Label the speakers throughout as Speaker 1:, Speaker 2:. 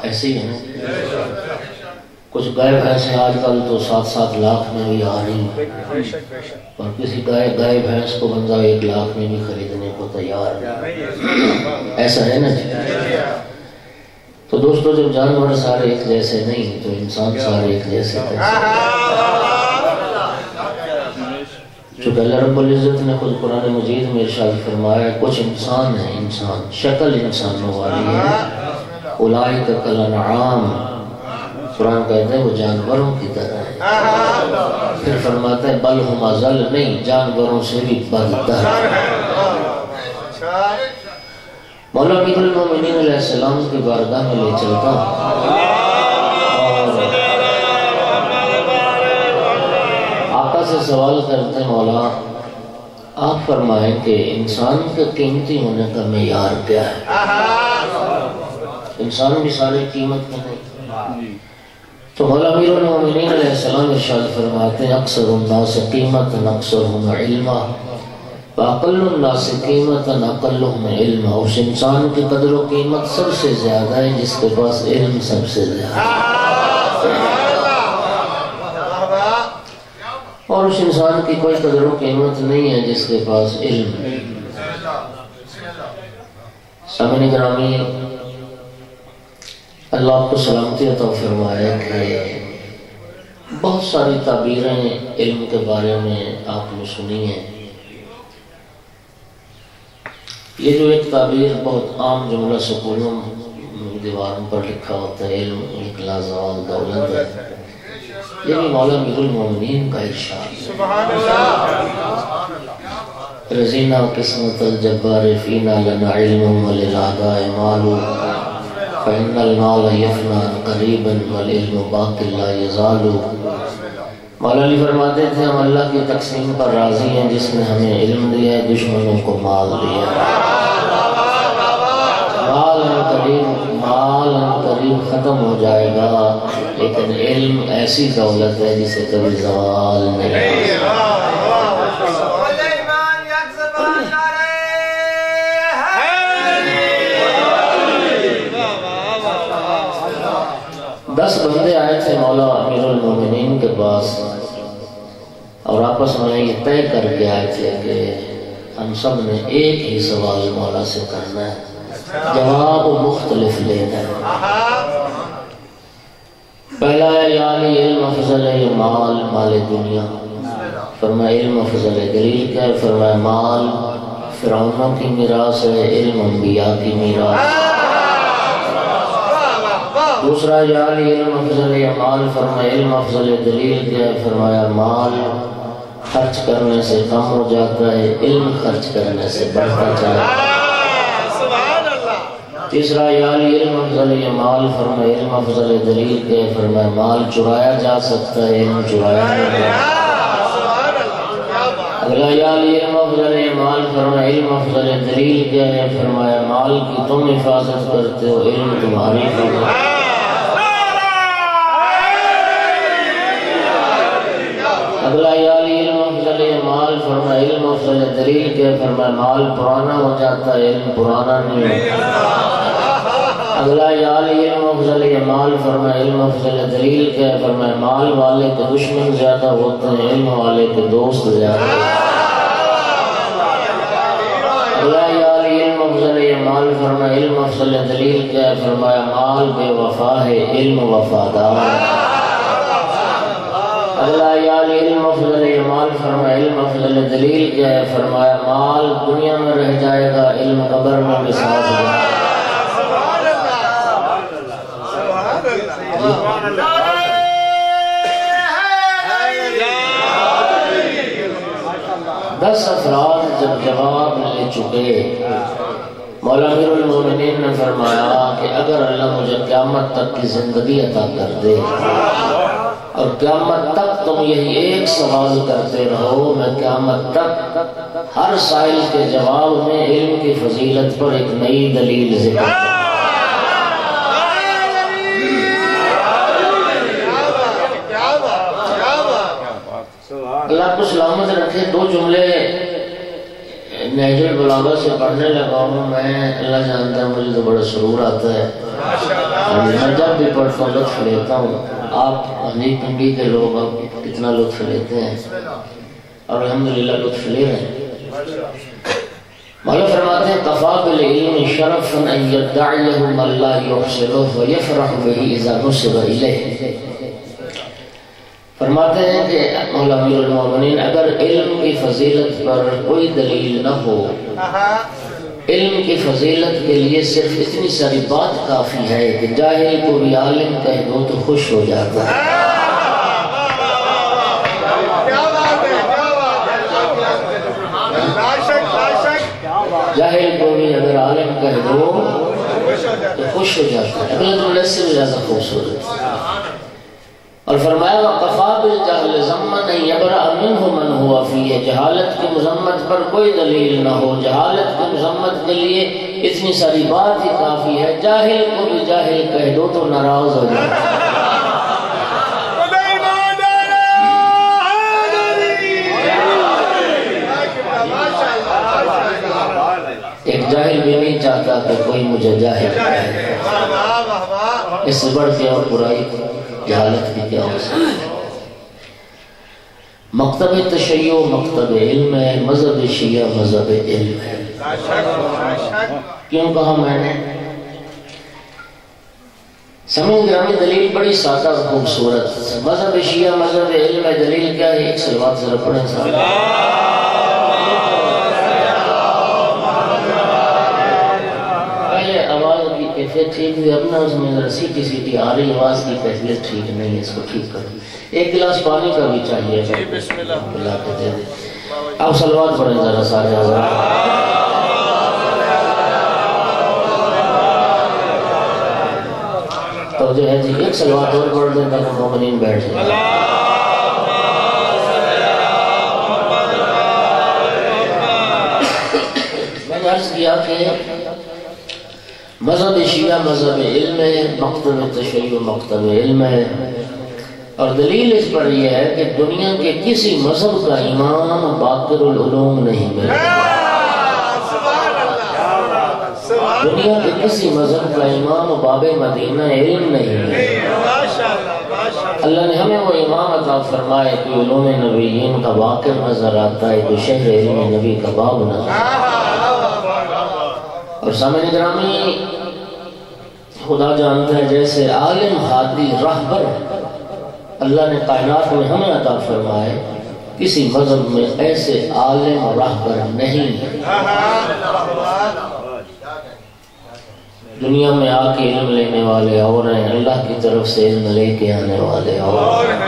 Speaker 1: ایسے ہی ہے نا، کچھ گائے بھینسیں آج کل تو 7-7 لاکھ میں بھی آ رہی ہیں، اور کسی گائے بھینس کو بندہ 1 لاکھ میں بھی خریدنے کو تیار ہے، ایسا ہے نا جی۔ تو دوستو جب جانور سارے ایک جیسے نہیں تو انسان سارے ایک جیسے چونکہ اللہ رب العزت نے خود قرآن مجید میں ارشاد فرمایا کچھ انسان ہیں، انسان شکل انسانوں والی ہے، اولئک کالانعام، قرآن کہتا ہے وہ جانوروں کی طرح ہے، پھر فرماتا ہے بل ہم اضل، نہیں جانوروں سے بھی بدتر۔ مولا امیر المومنین علیہ السلام کی بارگاہ میں لے چلتا ہوں اور آقا سے سوال کرتے ہیں مولا آپ فرمائیں کہ انسان کے قیمتی ہونے کا معیار کیا ہے؟ انسان بھی سارے قیمت کے نہیں، تو مولا امیر المومنین علیہ السلام ارشاد فرماتے ہیں اکثر الناس قیمتاً اکثرہم علما وَأَقَلُّ النَّاسِ قِیمَةً أَقَلُّهُمْ عِلْمًا، اس انسان کی قدر و قیمت سب سے زیادہ ہے جس کے پاس علم سب سے زیادہ ہے، اور اس انسان کی کوئی قدر و قیمت نہیں ہے جس کے پاس علم ہے۔ سامعین گرامی، اللہ آپ کو سلامتی عطا فرمائے کہ بہت ساری تعبیریں علم کے بارے میں آپ نے سنی ہیں۔ یہ جو ایک تعبیر بہت عام جملہ سکولوں دیواروں پر لکھا ہوتا ہے علم ایک لازوال دولت ہے، یہ بھی مولا امیر المومنین کا ارشاد ہے، رضینا قسمت الجبار فینا لنا علم وللعداء مال فإن المال يفنى قریبا والعلم باق لا يزال۔ مولا علی فرماتے تھے ہم اللہ کی تقسیم پر راضی ہیں جس نے ہمیں علم دیا ہے، دشمنوں کو مال دیا ہے، مال قریب ختم ہو جائے گا، لیکن علم ایسی دولت ہے جسے کبھی زوال نہیں۔ 10 بندے آئے تھے مولا امیر المومنین کے پاس اور آپس میں یہ طے کر کے آئے تھے کہ ہم سب نے ایک ہی سوال مولا سے کرنا ہے، جواب مختلف لینا ہے۔ پہلا ہے یا علی علم افضل ہے مال، مال دنیا، فرمایا علم افضل ہے، دلیل کیا ہے؟ فرمایا مال فرعونوں کی میراث ہے، علم انبیاء کی میراث۔ دوسرا یا علی علم افضل ہے مال، فرمایا علم افضل ہے، دلیل کیا ہے؟ فرمایا مال خرچ کرنے سے کم ہو جاتا ہے، علم خرچ کرنے سے بڑھتا چلا ہے۔ تیسرا یا علی علم افضل ہے مال، فرمایا علم افضل ہے، دلیل کیا ہے؟ فرمایا مال چرایا جا سکتا ہے، علم چرایا نہیں جا سکتا۔ اگلا یا علی علم افضل ہے مال، فرمایا علم افضل ہے، دلیل کیا ہے؟ فرمایا مال کی تم حفاظت کرتے ہو، علم تمہاری حفاظت۔ اگلا یا علی علم افضل ہے مال، فرمایا علم افضل ہے، دلیل کیا ہے؟ فرمایا مال پرانا ہو جاتا ہے، علم پرانا نہیں ہوتا۔ اگلا یا علی علم افضل ہے مال، فرمایا علم افضل ہے، دلیل کیا ہے؟ فرمایا مال والے کے دشمن زیادہ ہوتے ہیں، علم والے کے دوست زیادہ ہوتے ہیں۔ اگلا یا علی علم افضل ہے مال، فرمایا علم افضل ہے، دلیل کیا ہے؟ فرمایا مال بے وفا ہے، علم وفادار ہے۔ اگلا یا علی علم افضل ہے مال، فرمایا علم افضل ہے، دلیل کیا ہے؟ فرمایا مال دنیا میں رہ جائے گا، علم قبر میں بھی ساتھ جائے گا۔ 10 افراد جب جواب لے چکے، مولا امیر المومنین نے فرمایا کہ اگر اللہ مجھے قیامت تک کی زندگی عطا کر دے اور قیامت تک تم یہی ایک سوال کرتے رہو، میں قیامت تک ہر سائل کے جواب میں علم کی فضیلت پر ایک نئی دلیل ذکر کروں۔ اللہ کو سلامت رکھے، 2 جملے نہج البلاغہ سے پڑھنے لگا ہوں میں، اللہ جانتا ہے مجھے تو بڑا سرور آتا ہے۔ میں جب بھی پڑھتا ہوں لطف لیتا ہوں. آپ حنیف پنڈی کے لوگ اب کتنا لطف لیتے ہیں اور الحمدللہ لطف لے رہے ہیں. مولا فرماتے ہیں کفا بالعلم شرفا ان یدعیہ من لا یحسنہ ویفرح بہ اذا نسب الیہ. فرماتے ہیں کہ مولا امیر المومنین اگر علم کی فضیلت پر کوئی دلیل نہ ہو، علم کی فضیلت کے لیے صرف اتنی ساری بات کافی ہے کہ جاہل کو بھی عالم کہہ دو تو خوش ہو جاتا ہے. جاہل کو بھی اگر عالم کہہ دو تو خوش ہو جاتا ہے، اگلا جملے سے بھی زیادہ خوبصورت ہے. اور فرمایا وَقَفَا بِالْجَهْلِ ذَمًّا أَن يَبْرَأَ مِنْهُ مَنْ هُوَ فِيهِ. جہالت کی مذمت پر کوئی دلیل نہ ہو، جہالت کی مذمت کے لیے اتنی ساری بات ہی کافی ہے. جاہل کو بھی جاہل کہہ دو تو ناراض ہو جاتا ہے. ایک جاہل بھی نہیں چاہتا کہ کوئی مجھے جاہل کہے. اس سے بڑھ کے اور برائی جہالت کی کیا ہو سکتی ہے. مکتب تشیع مکتب علم ہے، مذہب شیعہ مذہب علم ہے. کیوں کہا میں نے؟ سمجھ گرامی دلیل بڑی سادہ اور خوبصورت. مذہب شیعہ مذہب علم ہے. دلیل کیا ہے؟ ایک صلوات ذرا پڑھیں صاحب. کیفیت ٹھیک ہوئی اپنا اس میں ذرا سیٹی سیٹی آ رہی، آواز کی کیفیت ٹھیک نہیں ہے، اس کو ٹھیک کرو. ایک گلاس پانی کا بھی چاہیے. اللہ کے دے دے. اب صلوات پڑھیں ذرا سارے حضرات. تو جو ہے جی ایک صلوات اور پڑھ دیں تاکہ مومنین بیٹھ جائیں. میں نے عرض کیا کہ مذہب شیعہ مذہب علم ہے، مکتب تشیع مکتب علم ہے. اور دلیل اس پر یہ ہے کہ دنیا کے کسی مذہب کا امام باقر العلوم نہیں ملا. دنیا کے کسی مذہب کا امام باب مدینہ علم نہیں ملا. اللہ نے ہمیں وہ امام عطا فرمائے کہ علوم نبیین کا باقر نظر آتا ہے تو شہر علم نبی کا باب نظر آتا ہے. اور سامعین گرامی خدا جانتا ہے جیسے عالم ہادی راہبر اللہ نے کائنات میں ہمیں عطا فرمائے، کسی مذہب میں ایسے عالم راہبر نہیں. دنیا میں آ کے علم لینے والے اور ہیں، اللہ کی طرف سے علم لے کے آنے والے اور ہیں.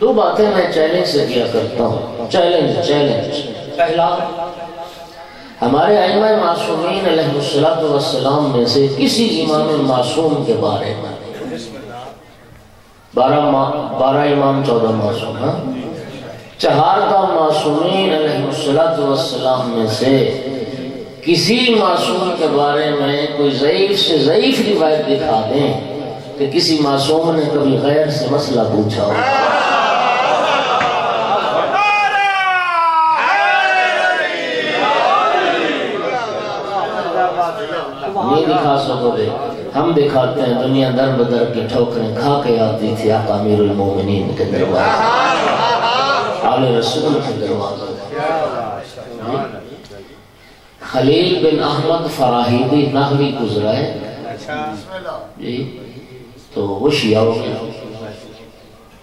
Speaker 1: دو باتیں میں چیلنج سے کیا کرتا ہوں. چیلنج پہلا، ہمارے ائمہ معصومین علیہ السلام میں سے کسی امام معصوم کے بارے میں 12 امام 14 معصوم، 4 معصومین علیہ السلام میں سے کسی معصوم کے بارے میں کوئی ضعیف سے ضعیف روایت دکھا دیں کہ کسی معصوم نے کبھی غیر سے مسئلہ پوچھا ہو. نہیں دکھا سکو گے. ہم دکھاتے ہیں. دنیا در بدر کی ٹھوکریں کھا کے آتی تھی آقا امیر المومنین کے دروازے، آل رسول کے دروازے. خلیل بن احمد فراہیدی نحوی گزرا ہے جی، تو وہ شیعہ ہو گیا.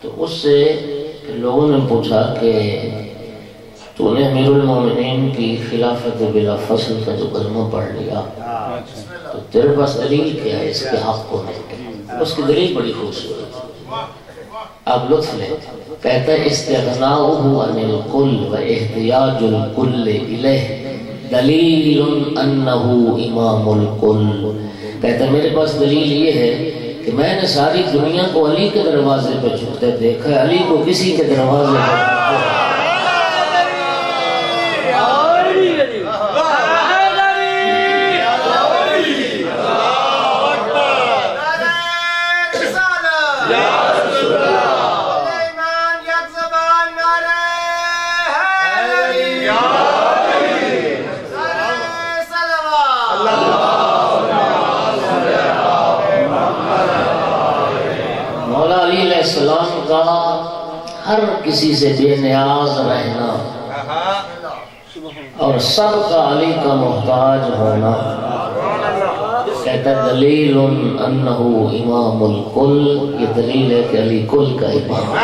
Speaker 1: تو اس سے لوگوں نے پوچھا کہ تو نے امیر المومنین کی خلافت بلا فصل کا جو کلمہ پڑھ لیا تو تیرے پاس دلیل کیا ہے اس کے حق کو نہیں؟ اس کی دلیل بڑی خوبصورت ہے، آپ لطف لیں. کہتا ہے استغناؤہ عن الکل و احتیاج الکل الیہ دلیل انہو امام الکل. کہتا ہے میرے پاس دلیل یہ ہے کہ میں نے ساری دنیا کو علی کے دروازے پہ جھکتے دیکھا ہے، علی کو کسی کے دروازے پہ السلام کا ہر کسی سے بے نیاز رہنا اور سب کا علی کا محتاج ہونا، کہتا ہے دلیل انہو امام الکل، یہ دلیل ہے کہ علی کل کا امام۔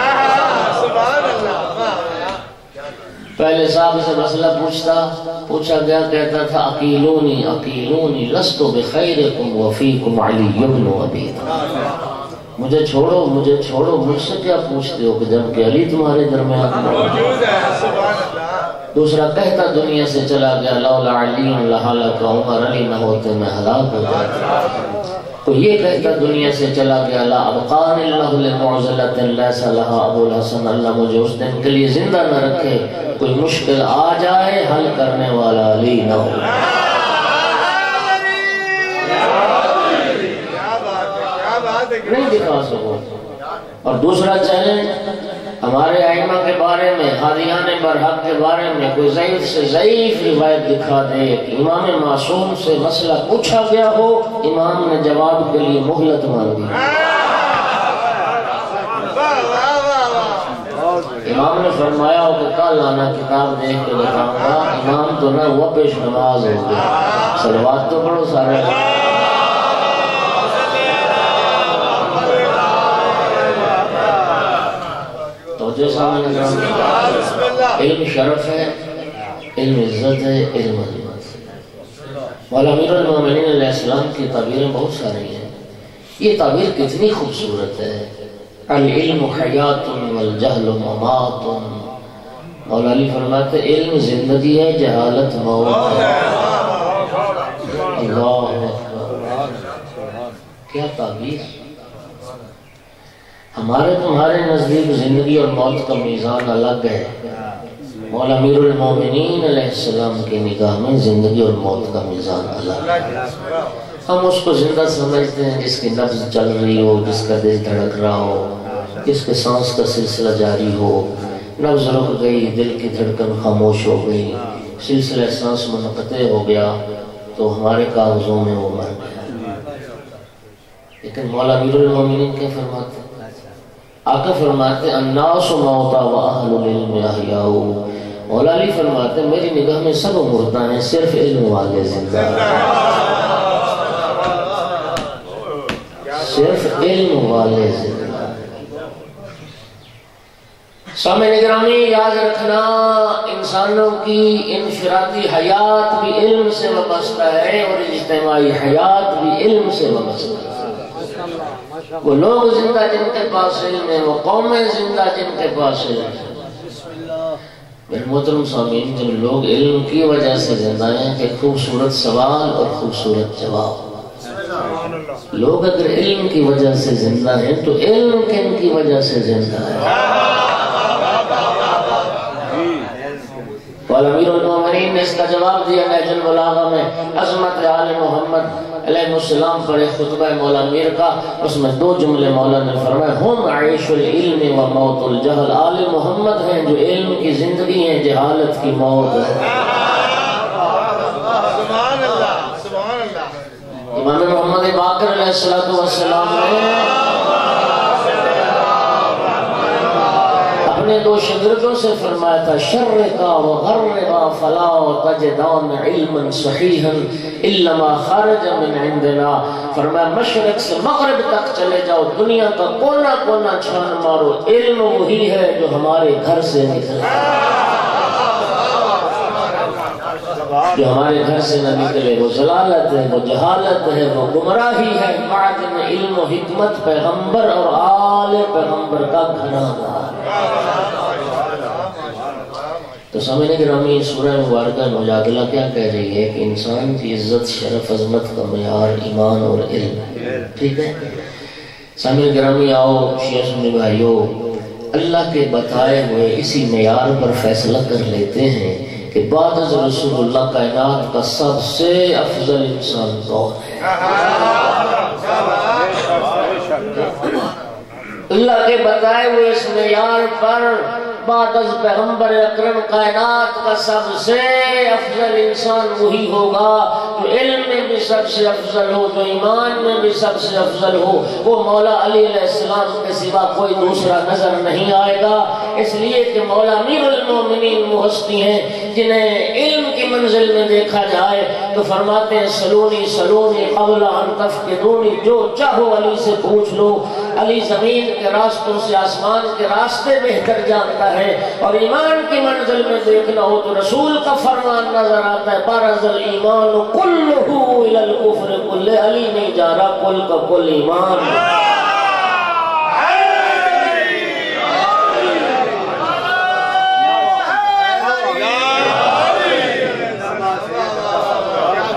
Speaker 1: پہلے صاحب سے مسئلہ پوچھا گیا، کہتا تھا اقیلونی اقیلونی لست بخیرکم وفیکم علی ابن ابی طالب، مجھے چھوڑو مجھ سے کیا پوچھتے ہو کہ جب کہ علی تمہارے درمیان موجود ہے۔ دوسرا کہتا دنیا سے چلا گیا لولا علی لہلک عمر، علی نہ ہوتے میں ہلاک ہو جاتا۔ تو یہ کہتا دنیا سے چلا گیا لا ابقان اللہ لمعضلۃ لیس لہا ابو الحسن، اللہ مجھے اس دن کے لیے زندہ نہ رکھے کوئی مشکل آ جائے حل کرنے والا علی نہ ہو۔ نہیں دکھا سکو۔ اور دوسرا چیلنج ہمارے ائمہ کے بارے میں، قادیان برحق کے بارے میں کوئی ضعیف سے ضعیف روایت دکھا دے کہ امام معصوم سے مسئلہ پوچھا گیا ہو، امام نے جواب کے لیے مہلت مانگی، امام نے فرمایا ہو کہ کل آنا کتاب دیکھ کے دکھاؤں گا، امام تو نہ ہوا پیش نماز ہو گیا۔ صلوات تو پڑھو سارے۔ علم شرف ہے، علم عزت ہے، علم عظمت ہے۔ مولا امیر المومنین علیہ السلام کی تعبیریں بہت ساری ہیں، یہ تعبیر کتنی خوبصورت ہے۔ العلم حیات والجہل ممات، مولا علی فرماتے علم زندگی ہے، جہالت موت ہے۔ اللہ اکبر، کیا تعبیر! ہمارے تمہارے نزدیک زندگی اور موت کا میزان الگ ہے، مولا امیر المومنین علیہ السلام کی نگاہ میں زندگی اور موت کا میزان الگ ہے۔ ہم اس کو زندہ سمجھتے ہیں جس کی نبض چل رہی ہو، جس کا دل دھڑک رہا ہو، جس کے سانس کا سلسلہ جاری ہو، نبض رک گئی، دل کی دھڑکن خاموش ہو گئی، سلسلہ سانس منقطع ہو گیا تو ہمارے کاغذوں میں وہ مر گیا۔ لیکن مولا امیر المومنین کیا فرماتے ہیں؟ آقا فرماتے الناس موتا و اہل العلم احیاء، مولا علی فرماتے میری نگاہ میں سب مردہ ہیں، صرف علم والے زندہ ہیں، صرف علم والے زندہ ہیں۔ سامعین گرامی یاد رکھنا، انسانوں کی انفرادی حیات بھی علم سے وابستہ ہے اور اجتماعی حیات بھی علم سے وابستہ ہے۔ وہ لوگ زندہ جن کے پاس علم ہے، وہ قومیں زندہ جن کے پاس علم ہے۔ میرے محترم سامعین، جب لوگ علم کی وجہ سے زندہ ہیں، ایک خوبصورت سوال اور خوبصورت جواب۔ لوگ اگر علم کی وجہ سے زندہ ہیں تو علم کن کی وجہ سے زندہ ہے؟ امیر المومنین نے اس کا جواب دیا نہج البلاغہ میں، عظمت آل محمد علیہ السلام پر ایک خطبہ مولا امیر کا، اس میں دو جملے مولا نے فرمائے، ہم عیش العلم و موت الجہل، آل محمد ہیں جو علم کی زندگی ہیں، جہالت کی موت ہے۔ امام محمد باقر علیہ السلام نے اپنے دو شاگردوں سے فرمایا تھا، شرقا و غربا فلا تجدان علما صحیحا الا ما خرج من عندنا، فرمایا مشرق سے مغرب تک چلے جاؤ، دنیا کا کونا کونا چھان مارو، علم وہی ہے جو ہمارے گھر سے نکلا، جو ہمارے گھر سے نہ نکلے وہ ضلالت ہے، وہ جہالت ہے، وہ گمراہی ہے۔ معدن علم و حکمت پیغمبر اور آل پیغمبر کا گھرانہ۔ تو سامعین گرامی، سورہ مبارکہ مجادلہ کیا کہہ رہی ہے کہ انسان کی عزت، شرف، عظمت کا معیار ایمان اور علم ہے، ٹھیک ہے؟ سامعین گرامی آؤ شیعہ سنی بھائیو، اللہ کے بتائے ہوئے اسی معیار پر فیصلہ کر لیتے ہیں کہ بعد از رسول اللہ کائنات کا سب سے افضل انسان کون ہے؟ اللہ کے بتائے ہوئے اس معیار پر بعد از پیغمبر اکرم کائنات کا سب سے افضل انسان وہی ہوگا جو علم میں بھی سب سے افضل ہو، جو ایمان میں بھی سب سے افضل ہو۔ وہ مولا علی علیہ السلام کے سوا کوئی دوسرا نظر نہیں آئے گا، اس لیے کہ مولا امیر المومنین وہ ہستی ہیں جنہیں علم کی منزل میں دیکھا جائے تو فرماتے ہیں سلونی سلونی قبل ان تفقدونی، جو چاہو علی سے پوچھ لو۔ علی زمین کے راستوں سے آسمان کے راستے بہتر جانتا ہے، اور ایمان کی منزل میں دیکھنا ہو تو رسول کا فرمان نظر آتا ہے، برز الایمان کلہ الی الکفر کلہ، علی نہیں جا رہا کل کا کل ایمان۔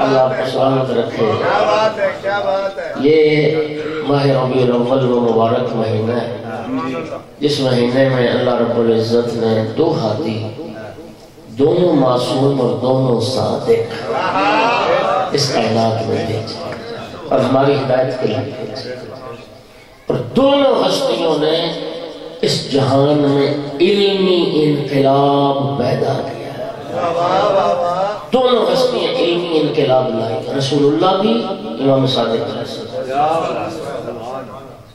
Speaker 1: اللہ آپ کو سلامت رکھے۔ یہ ماہ ربیع الاول وہ مبارک مہینہ ہے جس مہینے میں اللہ رب العزت نے دو ہاتھی، دونوں معصوم اور دونوں صادق اس کائنات میں بھیجے اور ہماری ہدایت کے لیے بھیجے، اور دونوں ہستیوں نے اس جہان میں علمی انقلاب پیدا کیا۔ دونوں ہستیاں علمی انقلاب لائی، رسول اللہ بھی، امام صادق علیہ السلام۔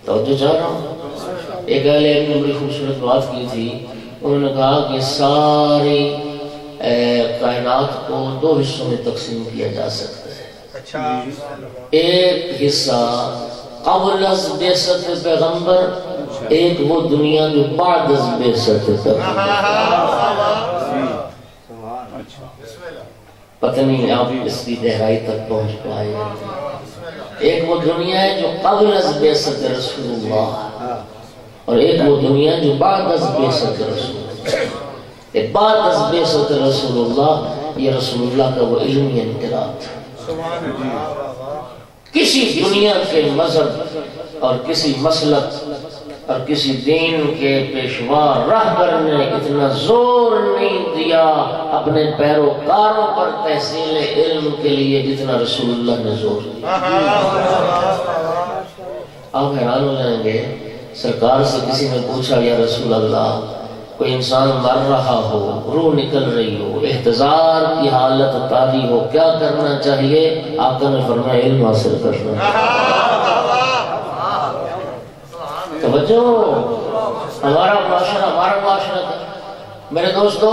Speaker 1: توجہ چاہ رہا ہوں، ایک اہل علم نے بڑی خوبصورت بات کی تھی، انہوں نے کہا کہ ساری کائنات کو دو حصوں میں تقسیم کیا جا سکتا ہے۔ ایک حصہ قبل از بعثت پیغمبر، ایک وہ دنیا جو بعد از بعثت پیغمبر۔ پتہ نہیں آپ اس کی گہرائی تک پہنچ پائے۔ ایک وہ دنیا ہے جو قبل از بعثت رسول اللہ، اور ایک وہ دنیا جو بعد از بعثت رسول اللہ۔ ایک بعد از بعثت رسول اللہ، یہ رسول اللہ کا وہ علمی انقلاب تھا۔ کسی دنیا کے مذہب اور کسی مسلک اور کسی دین کے پیشوا رہبر نے اتنا زور نہیں دیا اپنے پیروکاروں پر تحصیل علم کے لیے جتنا رسول اللہ نے زور دیا۔ آپ حیران ہو جائیں گے، سرکار سے کسی نے پوچھا یا رسول اللہ، کوئی انسان مر رہا ہو، روح نکل رہی ہو، احتضار کی حالت طاری ہو، کیا کرنا چاہیے؟ آقا نے فرمایا علم حاصل کرنا۔ توجہ، ہمارا معاشرہ میرے دوستو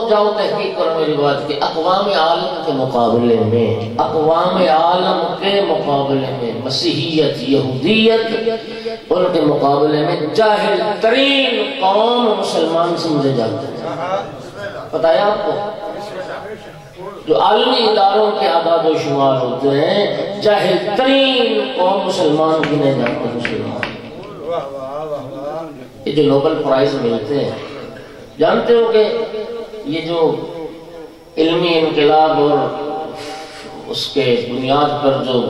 Speaker 1: جاؤ تحقیق کرو میری بات کی، اقوام عالم کے مقابلے میں مسیحیت، یہودیت، ان کے مقابلے میں جاہل ترین قوم مسلمان سمجھے جاتے ہیں۔ پتہ ہے آپ کو، جو عالمی اداروں کے اعداد و شمار ہوتے ہیں، جاہل ترین قوم مسلمان گنے جاتے ہیں۔ مسلمان یہ جو نوبل پرائز ملتے ہیں، جانتے ہو کہ یہ جو علمی انقلاب اور اس کے بنیاد پر جو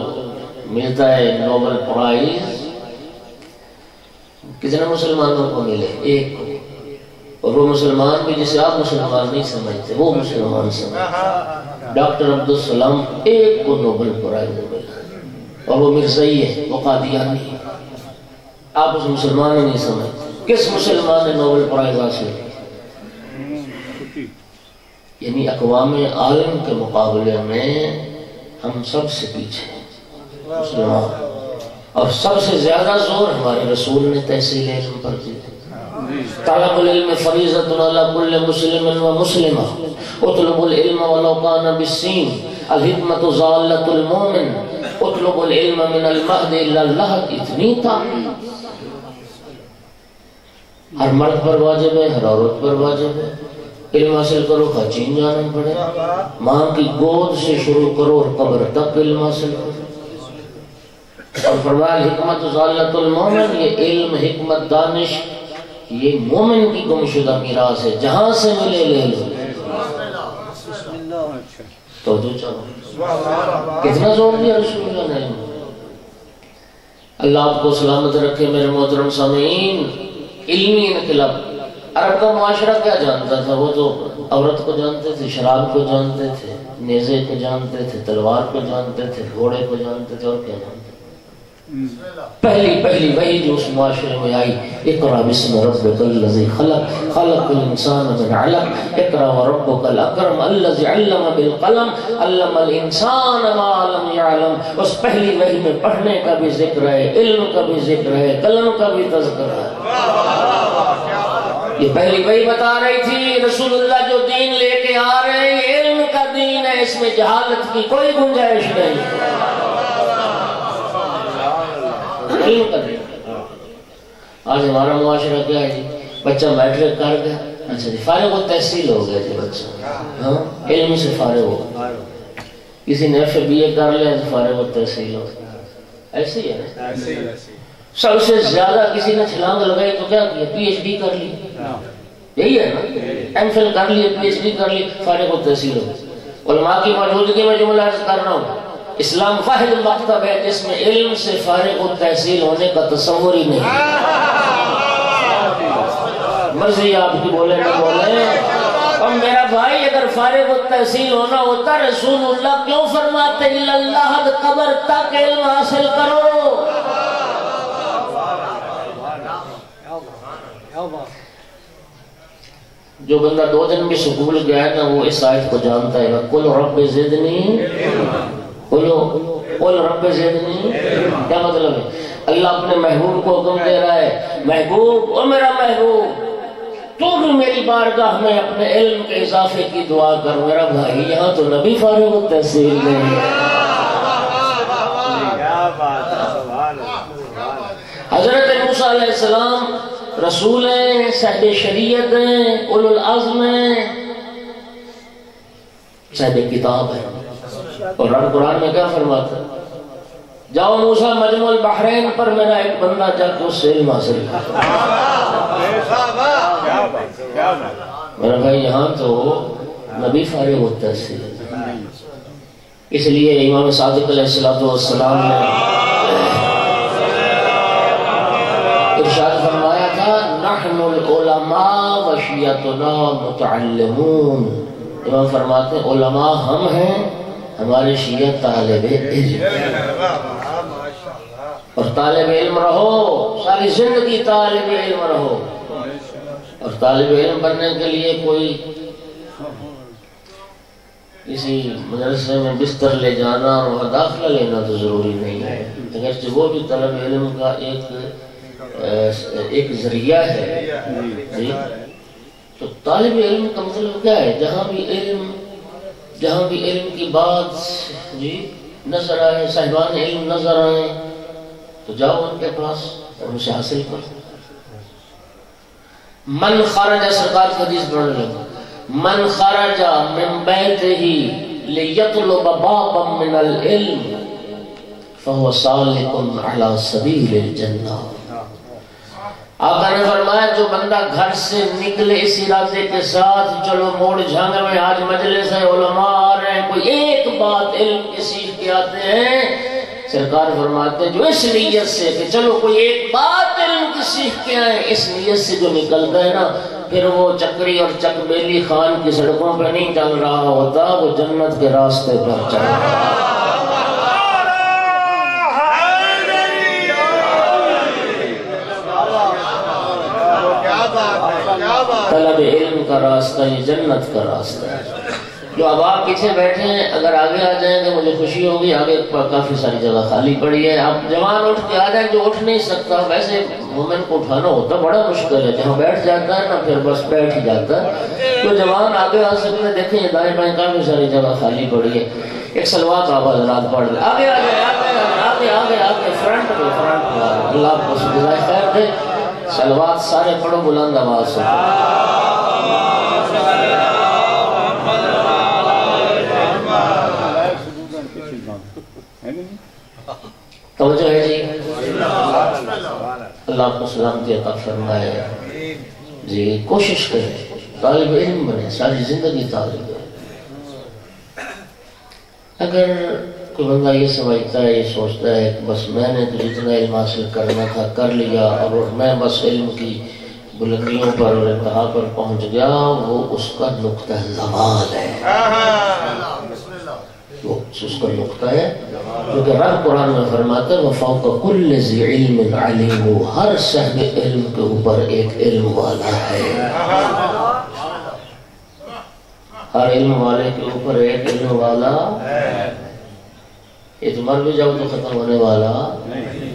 Speaker 1: ملتا ہے نوبل پرائز، کتنے مسلمانوں کو ملے؟ ایک کو، اور وہ مسلمان بھی جسے آپ مسلمان نہیں سمجھتے وہ مسلمان سمجھتے۔ ڈاکٹر عبدالسلام ایک کو نوبل پرائز ملا، اور وہ مرزائی ہے، وہ قادیانی ہے، آپ اس مسلمان ہی نہیں سمجھتے۔ کس مسلمان نے نوبل پرائز حاصل کیا؟ یعنی اقوام عالم کے مقابلے میں ہم سب سے پیچھے ہیں مسلمان، اور سب سے زیادہ زور ہمارے رسول نے تحصیل علم پر دیا۔ طلب العلم فریضۃ علی کل مسلم و مسلمہ، اطلب العلم ولو کان بالسین، الحکمۃ ضالۃ المومن، اطلب العلم من المہد الی اللحد۔ اتنی تعلیم ہر مرد پر واجب ہے، ہر عورت پر واجب ہے۔ علم حاصل کرو، خچین جانا پڑے، ماں کی گود سے شروع کرو اور قبر تک علم حاصل کرو۔ اور فرمایا حکمت ضالۃ المومن، یہ علم، حکمت، دانش، یہ مومن کی گمشدہ میراث ہے، جہاں سے ملے لے لو۔ تو جو چاہو، کتنا زور دیا رسول اللہ نے۔ اللہ آپ کو سلامت رکھے میرے محترم سامعین۔ علمی انقلاب، عرب کا معاشرہ کیا جانتا تھا؟ وہ تو عورت کو جانتے تھے، شراب کو جانتے تھے، نیزے کو جانتے تھے، تلوار کو جانتے تھے، گھوڑے کو جانتے تھے، اور کیا جانتے تھے؟ پہلی وحی جو اس معاشرے میں آئی، اقرا بسم ربک الذی خلق خلق الانسان من علق اقرا وربک الاکرم الذی علم بالقلم علم الانسان ما لم يعلم۔ اس پہلی وحی میں پڑھنے کا بھی ذکر ہے، علم کا بھی ذکر ہے، قلم کا بھی تذکرہ ہے۔ یہ پہلی وحی بتا رہی تھی رسول اللہ جو دین لے کے آ رہے ہیں یہ علم کا دین ہے، اس میں جہالت کی کوئی گنجائش نہیں۔ آج ہمارا معاشرہ کیا ہے جی، بچہ میٹرک کر گیا، اچھا جی فارغ التحصیل ہو گیا جی بچہ، ہاں علم سے فارغ ہو گیا۔ کسی نے ایف بی اے کر لیا تو فارغ التحصیل ہو گیا، ایسے ہی ہے نا۔ سب سے زیادہ کسی نے چھلانگ لگائی تو کیا کیا، پی ایچ ڈی کر لی، یہی ہے نا، ایم فل کر لی، پی ایچ ڈی کر لی، فارغ التحصیل ہو گیا۔ علماء کی موجودگی میں جملہ عرض کر رہا ہوں، اسلام واحد مکتب ہے جس میں علم سے فارغ التحصیل ہونے کا تصور ہی نہیں۔ مرضی آپ کی بولے نہ بولے، اور میرا بھائی اگر فارغ التحصیل ہونا ہوتا رسول اللہ کیوں فرماتے اللہ قبر تک علم حاصل کرو۔ جو بندہ 2 دن بھی سکول گیا ہے نا وہ اس آیت کو جانتا ہے، قل رب زدنی قل رب زدنی، کیا مطلب ہے؟ اللہ اپنے محبوب کو حکم دے رہا ہے، محبوب او میرا محبوب تو بھی میری بارگاہ میں اپنے علم کے اضافے کی دعا کر۔ میرا بھائی یہاں تو نبی فارغ التحصیل نہیں ہے۔ حضرت موسیٰ علیہ السلام رسول ہیں، صاحب شریعت ہیں، اولو العزم ہیں، صاحب کتاب ہیں، اور رب قرآن میں کیا فرماتا ہے؟ جاؤ موسیٰ مجمع البحرین پر میرا ایک بندہ جا کے اس سے علم حاصل کر۔ میرا بھائی یہاں تو نبی فارغ التحصیل ہے۔ اس لیے امام صادق علیہ السلام نے ارشاد فرمایا تھا نحن العلماء وشیعتنا متعلمون۔ امام فرماتے ہیں علماء ہم ہیں، ہمارے شیعہ طالب علم، اور طالب علم رہو، ساری زندگی طالب علم رہو۔ اور طالب علم بننے کے لیے کوئی کسی مدرسے میں بستر لے جانا اور وہاں داخلہ لینا تو ضروری نہیں ہے، اگرچہ وہ بھی طلب علم کا ایک ذریعہ ہے جی۔ تو طالب علم کا مطلب کیا ہے؟ جہاں بھی علم کی بات جی نظر آئے، صاحبان علم نظر آئے تو جاؤ ان کے پاس اور ان سے حاصل کرو۔ من خرج، سرکار کی حدیث پڑھ لگا، من خرج من بیتہ لیطلب بابا من العلم فهو سالک علی سبیل الجنہ۔ آقا نے فرمایا جو بندہ گھر سے نکلے اس ارادے کے ساتھ چلو موڑ جھانگ میں آج مجلس ہے، علماء آ رہے ہیں، کوئی ایک بات علم کی سیکھ کے آتے ہیں، سرکار فرماتے ہیں جو اس نیت سے کہ چلو کوئی ایک بات علم کی سیکھ کے آئے، اس نیت سے جو نکلتا ہے نا پھر وہ چکری اور چک بیلی خان کی سڑکوں پہ نہیں چل رہا ہوتا، وہ جنت کے راستے پر چل رہا ہے۔ طلب علم کا راستہ یہ جنت کا راستہ ہے۔ جو اب آپ پیچھے بیٹھے ہیں اگر آگے آ جائیں گے مجھے خوشی ہوگی، آگے کافی ساری جگہ خالی پڑی ہے، آپ جوان اٹھ کے آ جائیں، جو اٹھ نہیں سکتا ویسے مومن کو اٹھانا ہوتا بڑا مشکل ہے، جہاں بیٹھ جاتا ہے نا پھر بس بیٹھ ہی جاتا ہے، تو جوان آگے آ سکتے ہیں، دیکھیں دائیں بائیں کافی ساری جگہ خالی پڑی ہے۔ ایک سلوات آپ حضرات پڑھ لیں، آگے آ جائیں، آگے فرنٹ پہ اللہ آپ کو جزائے خیر دے۔ سلوات سارے پڑھو بلند آواز سے۔ توجہ ہے جی، اللہ آپ کو سلامتی عطا فرمائے جی۔ کوشش کریں طالب علم بنے، ساری زندگی طالب علم۔ اگر کوئی بندہ یہ سمجھتا ہے، یہ سوچتا ہے کہ بس میں نے تو جتنا علم حاصل کرنا تھا کر لیا اور میں بس علم کی بلندیوں پر اور انتہا پر پہنچ گیا، وہ اس کا نقطہ زوال ہے، وہ اس کا نقطہ ہے کیونکہ رب قرآن میں فرماتا ہے وَفَوْقَ كُلِّ ذِي عِلْمٍ عَلِيمٌ، ہر صاحب علم کے اوپر ایک علم والا ہے، ہر علم والے کے اوپر ایک علم والا ہے۔ یہ تو مر بھی جاؤ تو ختم ہونے والا نہیں۔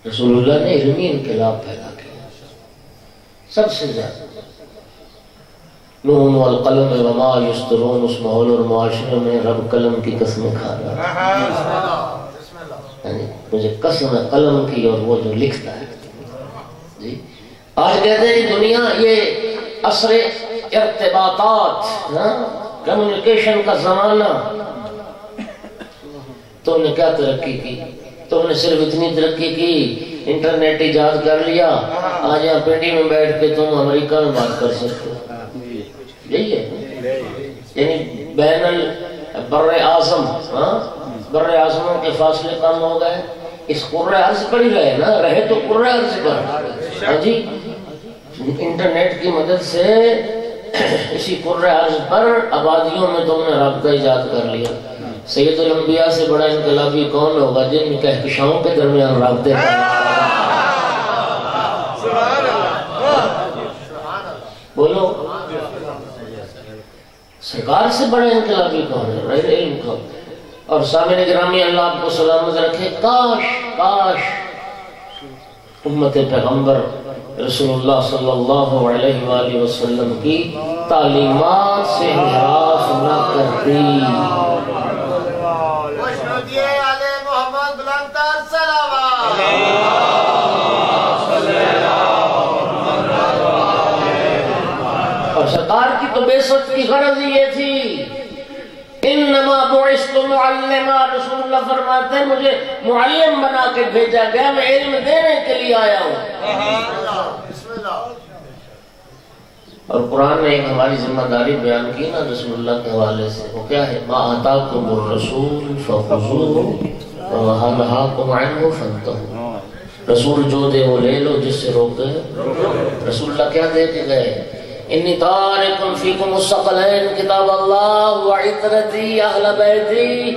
Speaker 1: رسول اللہ نے علمی انقلاب پیدا کیا سب سے زیادہ۔ نون والقلم وما یسطرون، اس ماحول اور معاشرے میں رب قلم کی قسمیں کھا رہا ہے، یعنی مجھے قسم ہے قلم کی اور وہ جو لکھتا ہے۔ جی آج کہتے ہیں دنیا یہ عصر ارتباطات، کمیونیکیشن کا زمانہ، تم نے کیا ترقی کی؟ تم نے صرف اتنی ترقی کی انٹرنیٹ ایجاد کر لیا، آج یہاں پنڈی میں بیٹھ کے تم امریکہ میں بات کر سکتے ہو، یہی ہے، یعنی بین البر اعظم، بر اعظموں کے فاصلے کم ہو گئے، اس قرۂ ارض پر ہی رہے نا، رہے تو قرۂ ارض پر۔ ہاں جی انٹرنیٹ کی مدد سے اسی قرۂ ارض پر آبادیوں میں تم نے رابطہ ایجاد کر لیا۔ سید الانبیاء سے بڑا انقلابی کون ہوگا جن کہکشاؤں کے درمیان رابطے بولو، سرکار سے بڑا انقلابی کون ہے؟ علم کا۔ اور سامعین گرامی اللہ آپ کو سلامت رکھے، کاش امت پیغمبر رسول اللہ صلی اللہ علیہ وآلہ وسلم کی تعلیمات سے انحراف نہ کرتی۔ اور سرکار کی تو بعثت کی غرض یہ تھی، انما بعثت معلما، رسول اللہ فرماتے ہیں مجھے معلم بنا کے بھیجا گیا، میں علم دینے کے لیے آیا ہوں۔ اور قرآن نے ایک ہماری ذمہ داری بیان کی نا رسول اللہ کے حوالے سے، وہ کیا ہے؟ ما آتاکم الرسول فخذوہ وما نہاکم عنہ فانتہوا، رسول جو دے وہ لے لو، جس سے روکے۔ رسول اللہ کیا دے کے گئے؟ انی تارک فیکم الثقلین کتاب اللہ وعطرتی اہل بیتی،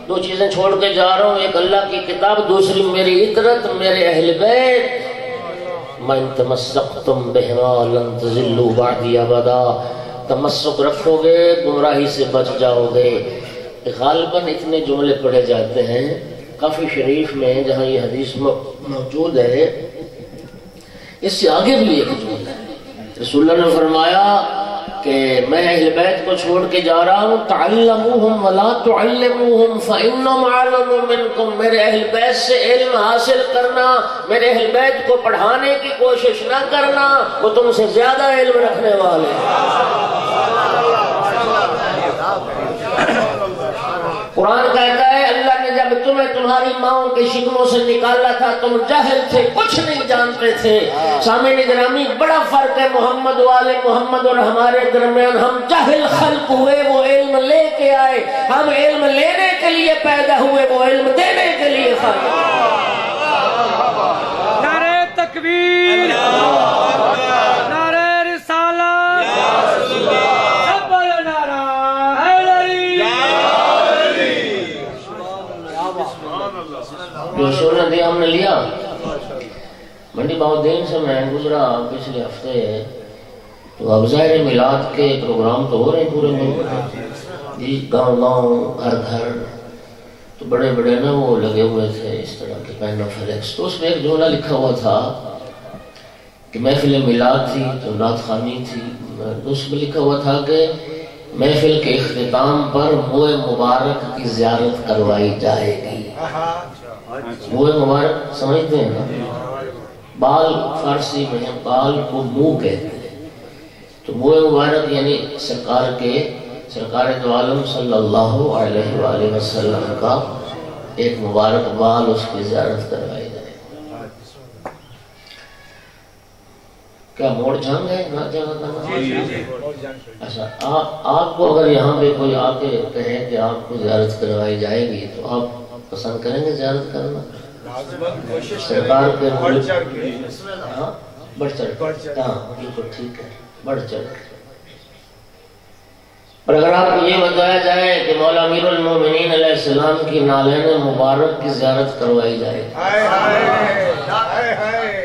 Speaker 1: دو چیزیں چھوڑ کے جا رہا ہوں، ایک اللہ کی کتاب، دوسری میری عطرت، میرے اہل بیت۔ من تمسکتم بہما لن تضلوا بعدی ابدا، تمسک رکھو گے گمراہی سے بچ جاؤ گے۔ غالباً اتنے جملے پڑھے جاتے ہیں، کافی شریف میں جہاں یہ حدیث موجود ہے، اس سے آگے بھی ایک جملہ ہے۔ رسول اللہ نے فرمایا کہ میں اہل بیت کو چھوڑ کے جا رہا ہوں، تعلموہم ولا تعلموہم فإنہم اعلم منکم، میرے اہل بیت سے علم حاصل کرنا، میرے اہل بیت کو پڑھانے کی کوشش نہ کرنا، وہ تم سے زیادہ علم رکھنے والے۔ قرآن کہتا ہے اللہ نے جب تمہیں تمہاری ماؤں کے شکموں سے نکالا تھا تم جاہل تھے، کچھ نہیں جانتے تھے۔ سامعین گرامی بڑا فرق ہے محمد والے محمد اور ہمارے درمیان، ہم جاہل خلق ہوئے، وہ علم لے کے آئے، ہم علم لینے کے لیے پیدا ہوئے، وہ علم دینے کے لیے خلق۔
Speaker 2: نعرہ تکبیر، نعرہ رسالت،
Speaker 1: جو سونا دیا ہم نے لیا۔ منڈی باؤدین سے میں گزرا پچھلے ہفتے، تو اب ظاہر میلاد کے پروگرام تو ہو رہے ہیں پورے ملک میں، جی گاؤں گاؤں گھر گھر، تو بڑے بڑے نا وہ لگے ہوئے تھے اس طرح کے پین آف فلیکس، تو اس میں ایک جملہ لکھا ہوا تھا کہ محفل میلاد تھی تو نعت خوانی تھی، اس میں لکھا ہوا تھا کہ محفل کے اختتام پر موئے مبارک کی زیارت کروائی جائے گی۔ موئے مبارک سمجھتے ہیں نا، بال فارسی میں بال کو منہ کہتے ہیں، تو موئے مبارک یعنی سرکار دو عالم صلی اللہ علیہ وآلہ وسلم کا ایک مبارک بال، اس کی زیارت کروائی جائے۔ کیا موڑ جان گئے نہ جانا؟ اچھا آپ کو اگر یہاں پہ کوئی آ کے کہے کہ آپ کو زیارت کروائی جائے گی تو آپ پسند کریں گے زیارت کرنا؟ سرکار کے بڑھ چڑھ کے، ہاں بالکل ٹھیک ہے، بڑھ چڑھ کے۔ اور اگر آپ کو یہ بتایا جائے کہ مولا امیر المومنین علیہ السلام کی نالین مبارک کی زیارت کروائی جائے،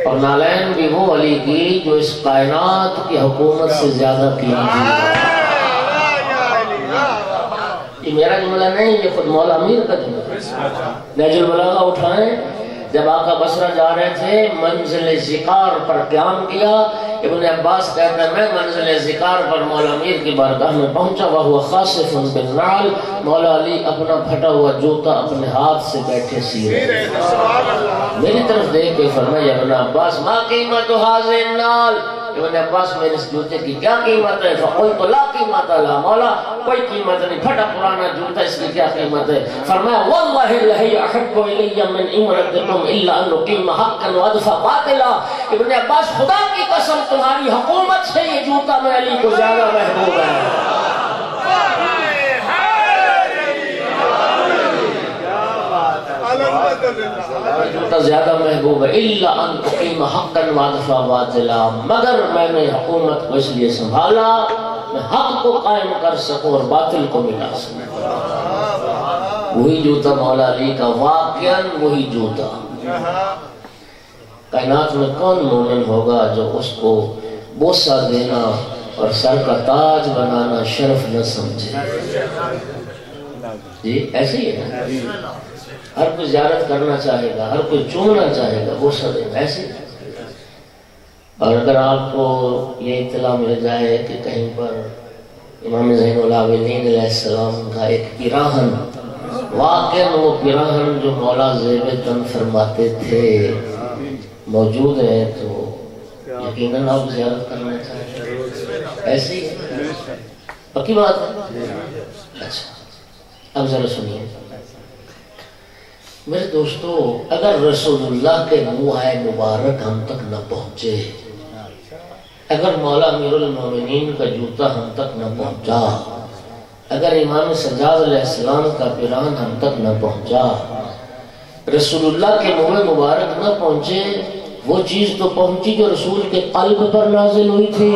Speaker 1: اور نالین بھی وہ علی کی جو اس کائنات کی حکومت سے زیادہ قیمتی ہے، یہ میرا جملہ نہیں، یہ خود مولا امیر کا جملہ ہے۔ نہج البلاغہ اٹھائیں، جب آقا بصرہ جا رہے تھے منزل ذکار پر قیام کیا، ابن عباس کہتا ہے میں منزل ذکار پر مولا امیر کی بارگاہ میں پہنچا، وہو خاصف بالنعل، مولا علی اپنا پھٹا ہوا جوتا اپنے ہاتھ سے بیٹھے سی رہے، میری طرف دیکھ کے فرمایا ابن عباس ما قیمت هذه النعل، ابن عباس میرے اس جوتے کی کیا قیمت ہے؟ فقلت لا قیمت لا، مولا کوئی قیمت نہیں، پھٹا پرانا جوتا، اس کی کیا قیمت ہے؟ فرمایا واللہ الذی احب الی من امرتکم الا ان اقیم حقا وادفع باطلا، ابن عباس خدا کی قسم تمہاری حکومت سے یہ جوتا میں علی کو زیادہ محبوب ہے، جوتا زیادہ محبوب ہے، الا ان اقیم حقا وادفع باطلا، مگر میں نے حکومت کو اس لیے سنبھالا میں حق کو قائم کر سکوں اور باطل کو ملا سکوں۔ وہی جوتا مولا علی کا، واقعاً وہی جوتا۔ کائنات میں کون مومن ہوگا جو اس کو بوسہ دینا اور سر کا تاج بنانا شرف نہ سمجھے؟ جی ایسے ہی ہے نا، ہر کوئی زیارت کرنا چاہے گا، ہر کوئی چومنا چاہے گا، بوسہ دینا، ایسے ہی۔ اور اگر آپ کو یہ اطلاع مل جائے کہ کہیں پر امام زین العابدین علیہ السلام کا ایک پیراہن، واقعاً وہ پیراہن جو مولا زیب تن فرماتے تھے موجود ہے، تو یقیناً آپ زیارت کرنا چاہیں، ایسے ہی پکی بات ہے۔ اچھا اب ذرا سنیے میرے دوستو، اگر رسول اللہ کے منہ مبارک ہم تک نہ پہنچے، اگر مولا امیر المومنین کا جوتا ہم تک نہ پہنچا، اگر امام سجاد علیہ السلام کا پیراہن ہم تک نہ پہنچا، رسول اللہ کے منہ مبارک نہ پہنچے، وہ چیز تو پہنچی جو رسول کے قلب پر نازل ہوئی تھی۔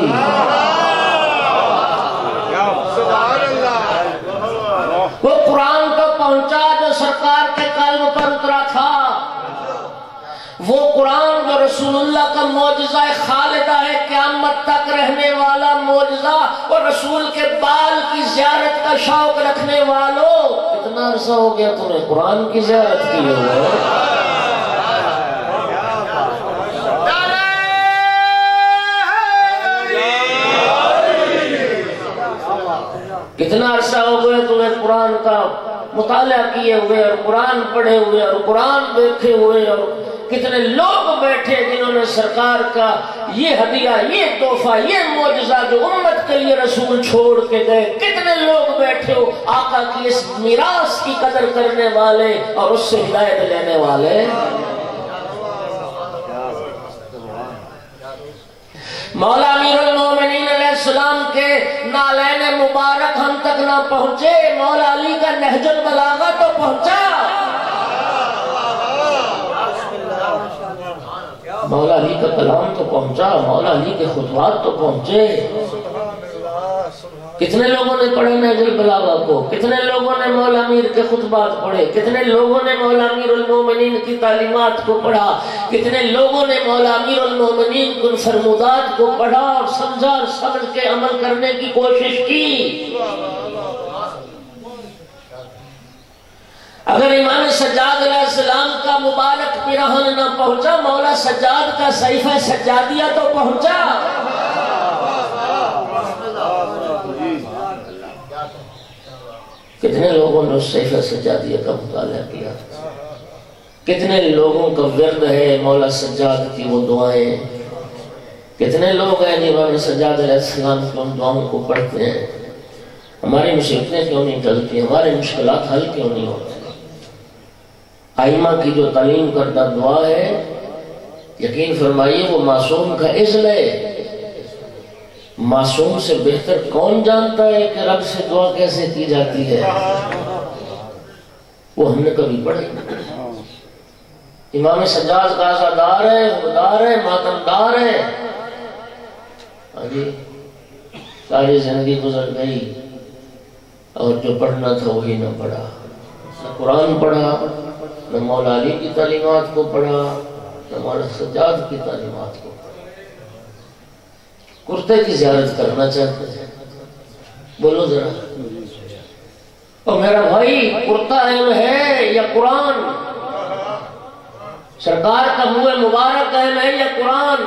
Speaker 1: وہ قرآن تو پہنچا جو سرکار کے قلب پر اترا تھا، وہ قرآن جو رسول اللہ کا معجزہ خالدہ ہے، قیامت تک رہنے والا معجزہ، اور رسول کے بال کی زیارت کا شوق رکھنے والوں، کتنا عرصہ ہو گیا تمہیں قرآن کی زیارت کی ہوئے؟ کتنا عرصہ ہو گئے تمہیں قرآن کا مطالعہ کیے ہوئے اور قرآن پڑھے ہوئے اور قرآن دیکھے ہوئے، اور کتنے لوگ بیٹھے جنہوں نے سرکار کا یہ ہدیہ، یہ تحفہ، یہ معجزہ جو امت کے لیے رسول چھوڑ کے گئے، کتنے لوگ بیٹھے ہو آقا کی اس میراث کی قدر کرنے والے اور اس سے ہدایت لینے والے۔ مولا امیر المومنین علیہ السلام کے نالین مبارک ہم تک نہ پہنچے، مولا علی کا نہج البلاغہ تو پہنچا، مولا علی کا کلام تو پہنچا، مولا علی کے خطبات تو پہنچے۔ کتنے لوگوں نے پڑھے نہج البلاغہ کو، کتنے لوگوں نے مولا امیر کے خطبات پڑھے، کتنے لوگوں نے مولا امیر المومنین کی تعلیمات کو پڑھا، کتنے لوگوں نے مولا امیر المومنین کے فرمودات کو پڑھا اور سمجھا اور سمجھ کے عمل کرنے کی کوشش کی۔ اگر امام سجاد علیہ السلام کا مبارک پیراہن نہ پہنچا، مولا سجاد کا صحیفہ سجادیہ تو پہنچا۔ کتنے لوگوں نے اس صحیفہ سجادیہ کا مطالعہ کیا، کتنے لوگوں کا ورد ہے مولا سجاد کی وہ دعائیں، کتنے لوگ ہیں امام سجاد علیہ السلام کی ان دعاؤں کو پڑھتے ہیں۔ ہماری مصیبتیں کیوں نہیں ٹلتی، ہماری مشکلات حل کیوں نہیں ہوتی؟ آئمہ کی جو تعلیم کردہ دعا ہے، یقین فرمائیے وہ معصوم کا عزل ہے۔ معصوم سے بہتر کون جانتا ہے کہ رب سے دعا کیسے کی جاتی ہے؟ وہ ہم نے کبھی پڑھی۔ امام سجاد کا عزادار ہے، غدار ہے، ماتمدار ہے، ساری زندگی گزر گئی، اور جو پڑھنا تھا وہی نہ پڑھا، نہ قرآن پڑھا، نہ مولا علی کی تعلیمات کو پڑھا، نہ مولا سجاد کی تعلیمات کو پڑھا۔ کرتے کی زیارت کرنا چاہتے ہیں، بولو ذرا۔ اور میرا بھائی کرتا علم ہے یا قرآن؟ سرکار کا منہ مبارک علم ہے یا قرآن؟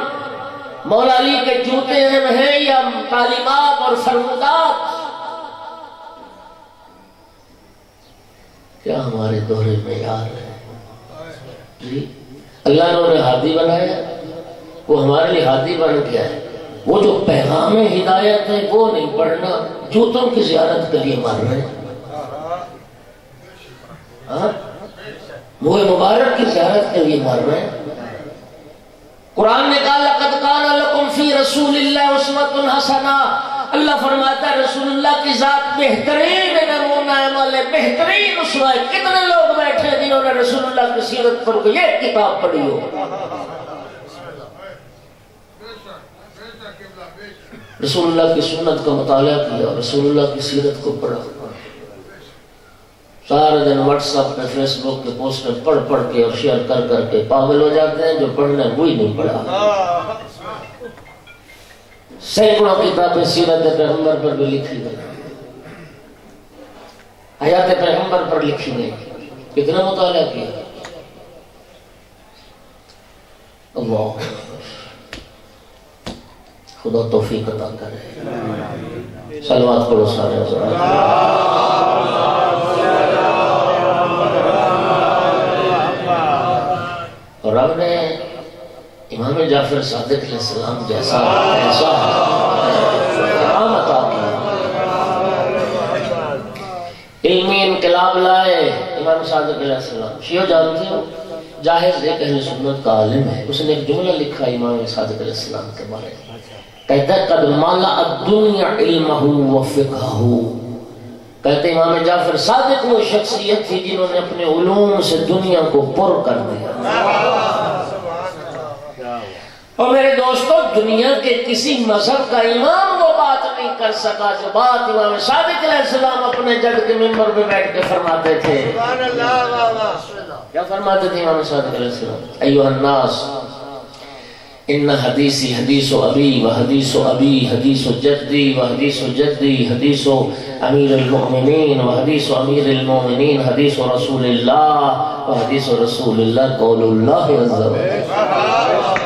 Speaker 1: مولا علی کے جوتے علم ہے یا تعلیمات اور فرمودات؟ کیا ہمارے دورے میں یار ہے؟ جی اللہ نے انہیں ہادی بنایا، وہ ہمارے لیے ہادی بن گیا ہے۔ وہ جو پیغام ہدایت ہے وہ نہیں پڑھنا، جوتوں کی زیارت کے لیے مر رہے ہیں۔ وہ مبارک کی زیارت کے لیے مر رہے ہیں۔ قرآن نے کہا لَقَدْ كَانَ لَكُمْ فِي رَسُولِ اللَّهِ أُسْوَةٌ حَسَنَةٌ، اللہ فرماتا ہے رسول اللہ کی ذات بہترین نمونہ عمل ہے، بہترین اسوہ ہے۔ کتنے لوگ بیٹھے ہیں جنہوں نے رسول اللہ کی سیرت پر یہ کتاب پڑھی ہو؟ رسول اللہ کی سنت کا مطالعہ کیا، رسول اللہ کی سیرت کو پڑھا، سارے دن واٹس ایپ پہ فیس بک پہ پوسٹر پڑھ پڑھ کے اور شیئر کر کر کے پاگل ہو جاتے ہیں۔ جو پڑھنا ہے وہی نہیں پڑھا۔ سینکڑوں کتابیں سیرت پیغمبر پر بھی لکھی گئی، حیات پیغمبر پر لکھی گئی، کتنا مطالعہ کیا؟ اللہ خدا توفیق عطا کرے۔ صلوات پڑھو سارے حضرات۔ اور رب نے امام جعفر صادق علیہ السلام جیسا انعام عطا کیا، علمی انقلاب لائے امام صادق علیہ السلام۔ شیعہ جانتے ہو جاہز ایک اہل سنت کا عالم ہے، اس نے ایک جملہ لکھا امام صادق علیہ السلام کے بارے میں، کہتا ہے قد مالا الدنیا علمہ و فقہہ۔ کہتے امام جعفر صادق وہ شخصیت تھی جنہوں نے اپنے علوم سے دنیا کو پر کر دیا۔ اور میرے دوستو دنیا کے کسی مذہب کا امام وہ بات نہیں کر سکا جو بات امام صادق علیہ السلام اپنے جد کے منبر پہ بیٹھ کے فرماتے تھے۔ کیا فرماتے تھے امام صادق علیہ السلام؟ ایوہ الناس ان حدیثی حدیث ابی و حدیث ابی حدیث جدی و حدیث جدی حدیث امیر المؤمنین و حدیث امیر المؤمنین حدیث رسول اللہ و حدیث رسول اللہ قول اللہ عز و جل۔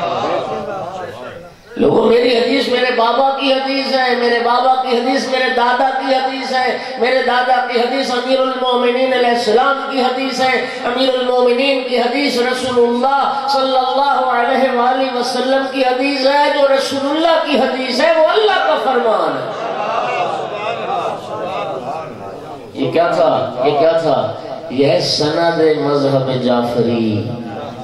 Speaker 1: لوگوں میری حدیث میرے بابا کی حدیث ہے، میرے بابا کی حدیث میرے دادا کی حدیث ہے، میرے دادا کی حدیث امیر المومنین علیہ السلام کی حدیث ہے، امیر المومنین کی حدیث رسول اللہ صلی اللہ علیہ وآلہ وسلم کی حدیث ہے۔ جو رسول اللہ کی حدیث ہے وہ اللہ کا فرمان ہے۔ یہ کیا تھا؟ یہ کیا تھا؟ یہ ہے سند مذہب جعفری،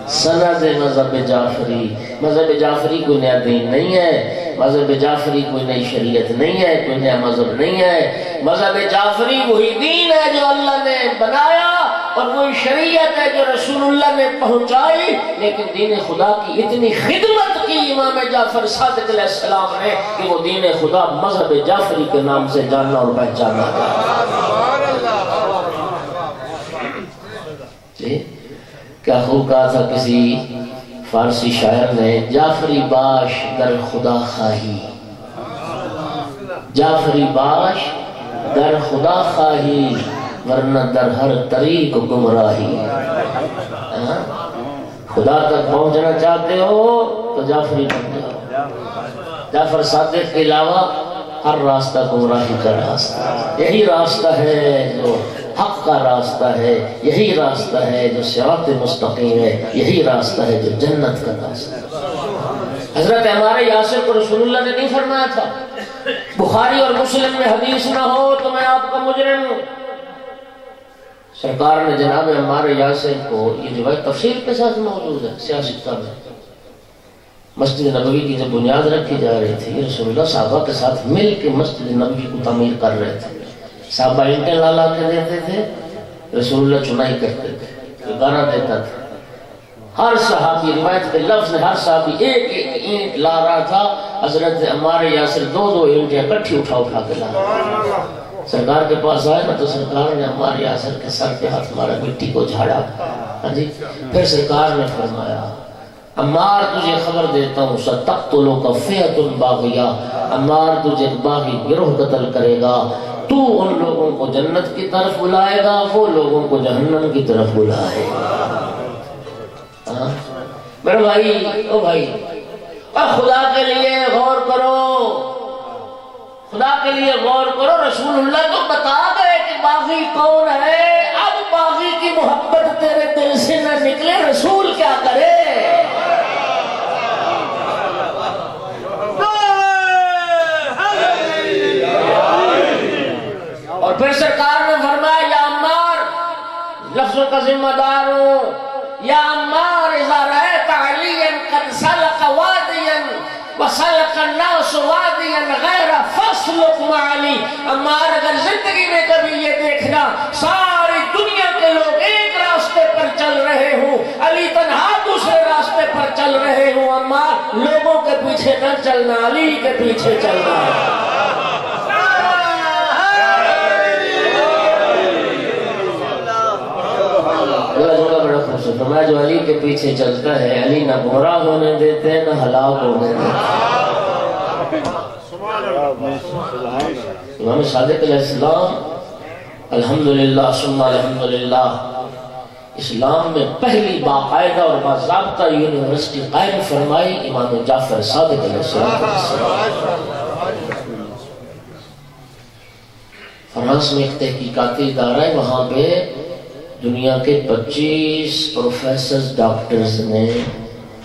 Speaker 1: سند مذہب جعفری۔ مذہب جعفری کوئی نیا دین نہیں ہے، مذہب جعفری کوئی نئی شریعت نہیں ہے، کوئی نیا مذہب نہیں ہے۔ مذہب جعفری وہی دین ہے جو اللہ نے بنایا اور وہی شریعت ہے جو رسول اللہ نے پہنچائی، لیکن دین خدا کی اتنی خدمت کی امام جعفر صادق علیہ السلام نے کہ وہ دین خدا مذہب جعفری کے نام سے جاننا اور پہچانا ہے۔ کیا خوب کہا تھا کسی فارسی شاعر نے، جعفری باش در خدا خواہی، جعفری باش در خدا خواہی ورنہ در ہر طریق گمراہی۔ خدا تک پہنچنا چاہتے ہو تو جعفری بن جاؤ۔ جعفر صادق کے علاوہ ہر راستہ گمراہی کا راستہ، یہی راستہ ہے جو حق کا راستہ ہے، یہی راستہ ہے جو صراط مستقیم ہے، یہی راستہ ہے جو جنت کا راستہ ہے۔ حضرت ہمارے یاسر کو رسول اللہ نے نہیں فرمایا تھا بخاری اور مسلم میں حدیث نہ ہو تو میں آپ کا مجرم ہوں؟ سرکار نے جناب ہمارے یاسر کو، یہ روایت تفصیل کے ساتھ موجود ہے سیاست میں، مسجد نبوی کی جب بنیاد رکھی جا رہی تھی رسول اللہ صحابہ کے ساتھ مل کے مسجد نبوی کو تعمیر کر رہے تھے۔ صحابہ اینٹیں لا کے دیتے تھے، رسول اللہ چنائی کرتے تھے، گانا دیتا تھا۔ ہر صحابی روایت کے لفظ ہر صحابی ایک ایک اینٹ لا رہا تھا، حضرت عمار یاسر دو اینٹیں اکٹھی اٹھا کے لا رہا۔ سرکار کے پاس آئے نا تو سرکار نے ہمارے یاسر کے سر پہ ہاتھ مارا، مٹی کو جھاڑا. ہاں جی. پھر سرکار نے فرمایا عمار تجھے خبر دیتا ہوں ستقتلک فئۃ باغیہ، عمار تجھے ایک باغی گروہ قتل کرے گا، تو ان لوگوں کو جنت کی طرف بلائے گا، وہ لوگوں کو جہنم کی طرف بلائے گا. میرے بھائی، او بھائی، اور خدا کے لیے غور کرو، خدا کے لیے غور کرو. رسول اللہ تو بتا گئے کہ باغی کون ہے، اب باغی کی محبت تیرے دل سے نہ نکلے، رسول کیا کرے؟ اور پھر سرکار نے فرمایا یا عمار، لفظوں کا ذمہ دار ہوں، یا عمار اذا رأیت علیا قد سلق وادیا وسلق الناس وادیا غیر فاسلک مع علی. عمار اگر زندگی میں کبھی یہ دیکھنا ساری دنیا کے لوگ ایک راستے پر چل رہے ہوں، علی تنہا دوسرے راستے پر چل رہے ہوں، عمار لوگوں کے پیچھے نہ چلنا، علی کے پیچھے چلنا. فرمایا جو علی کے پیچھے چلتا ہے علی نہ گمراہ ہونے دیتے نہ ہلاک ہونے دیتے. امام صادق علیہ السلام الحمدللہ ثم الحمدللہ اسلام میں پہلی باقاعدہ اور باضابطہ یونیورسٹی قائم فرمائی امام جعفر صادق علیہ السلام. فرانس میں ایک تحقیقاتی ادارہ ہے، وہاں پہ دنیا کے 25 پروفیسرز ڈاکٹرز نے،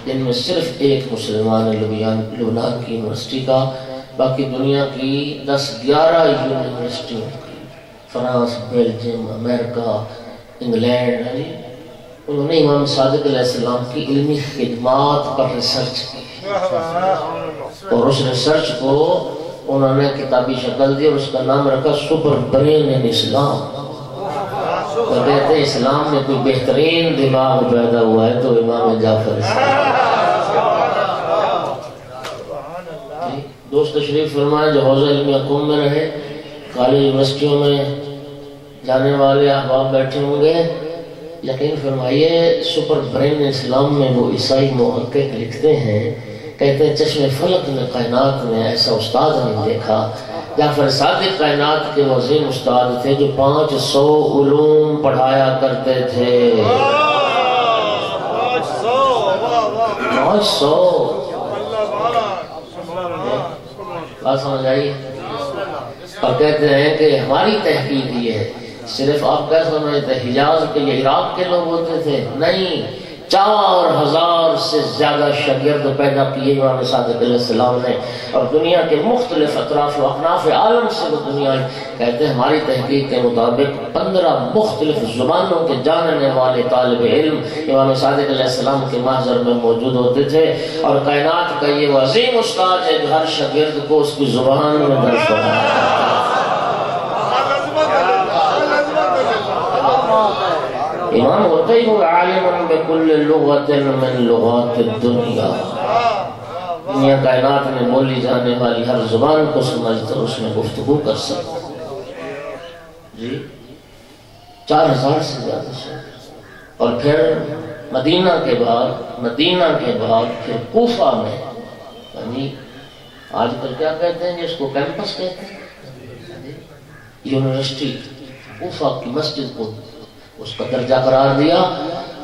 Speaker 1: جن میں صرف ایک مسلمان لبنان کی یونیورسٹی کا، باقی دنیا کی 10-11 یونیورسٹیوں کی، فرانس، بیلجیم، امریکہ، انگلینڈ، انہوں نے امام صادق علیہ السلام کی علمی خدمات پر ریسرچ کی اور اس ریسرچ کو انہوں نے کتابی شکل دی اور اس کا نام رکھا سپر برین ان اسلام. تو کہتے ہیں اسلام میں کوئی بہترین دماغ پیدا ہوا ہے تو امام جعفر. دوست تشریف فرمائے جو حوزہ علمیہ قوم میں رہے، کالج یونیورسٹیوں میں جانے والے احباب بیٹھے ہوں گے، یقین فرمائیے سپر برین اسلام میں وہ عیسائی محقق لکھتے ہیں، کہتے ہیں چشم فلک میں کائنات میں ایسا استاد نہیں دیکھا. جعفر صادق کائنات کے عظیم استاد تھے جو 500 علوم پڑھایا کرتے تھے. 500 بات سمجھ آئی. اور کہتے ہیں کہ ہماری تحقیق یہ ہے، صرف آپ کیا سمجھتے ہیں حجاز کے یا عراق کے لوگ ہوتے تھے؟ نہیں، 4000 سے زیادہ شاگرد پیدا کیے امام صادق علیہ السلام نے، اور دنیا کے مختلف اطراف و اکناف عالم سے وہ دنیا کہتے ہیں ہماری تحقیق کے مطابق 15 مختلف زبانوں کے جاننے والے طالب علم امام صادق علیہ السلام کے محضر میں موجود ہوتے تھے. اور کائنات کا یہ عظیم استاد ہے جو ہر شاگرد کو اس کی زبان میں درس پڑھاتا. امام ہوتا ہی وہ عالم بکل لغت من لغات الدنیا، دنیا کائنات میں بولی جانے والی ہر زبان کو سمجھ کر اس میں گفتگو کر سکتا. جی 4000 سے زیادہ شاگرد. اور پھر مدینہ کے بعد پھر کوفہ میں، یعنی آج کل کیا کہتے ہیں جس کو کیمپس کہتے ہیں، یونیورسٹی کوفہ کی مسجد کو اس کا درجہ قرار دیا.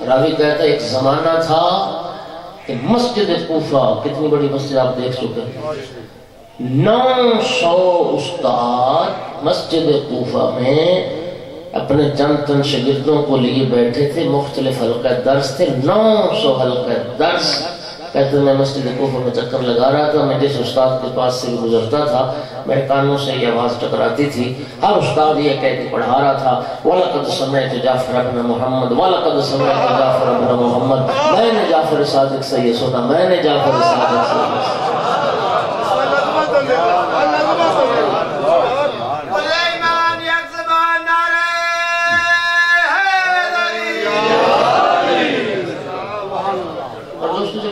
Speaker 1: راوی کہتا ہے ایک زمانہ تھا کہ مسجد کوفہ، کتنی بڑی مسجد آپ دیکھ چکے ہیں، 900 استاد مسجد کوفہ میں اپنے چند تن شاگردوں کو لیے بیٹھے تھے. مختلف حلقہ درس تھے، 900 حلقہ درس. کہتے ہیں میں مسجد کوفہ میں چکر لگا رہا تھا، میں جس استاد کے پاس سے بھی گزرتا تھا میرے کانوں سے یہ آواز ٹکراتی تھی. ہر استاد یہ کہہ کے پڑھا رہا تھا وَلَقَدْ سَمِعْتُ جعفر ابن محمد وَلَقَدْ سَمِعْتُ جعفر ابن محمد. میں نے جعفر صادق سے یہ سنا، میں نے جعفر صادق سے یہ سنا.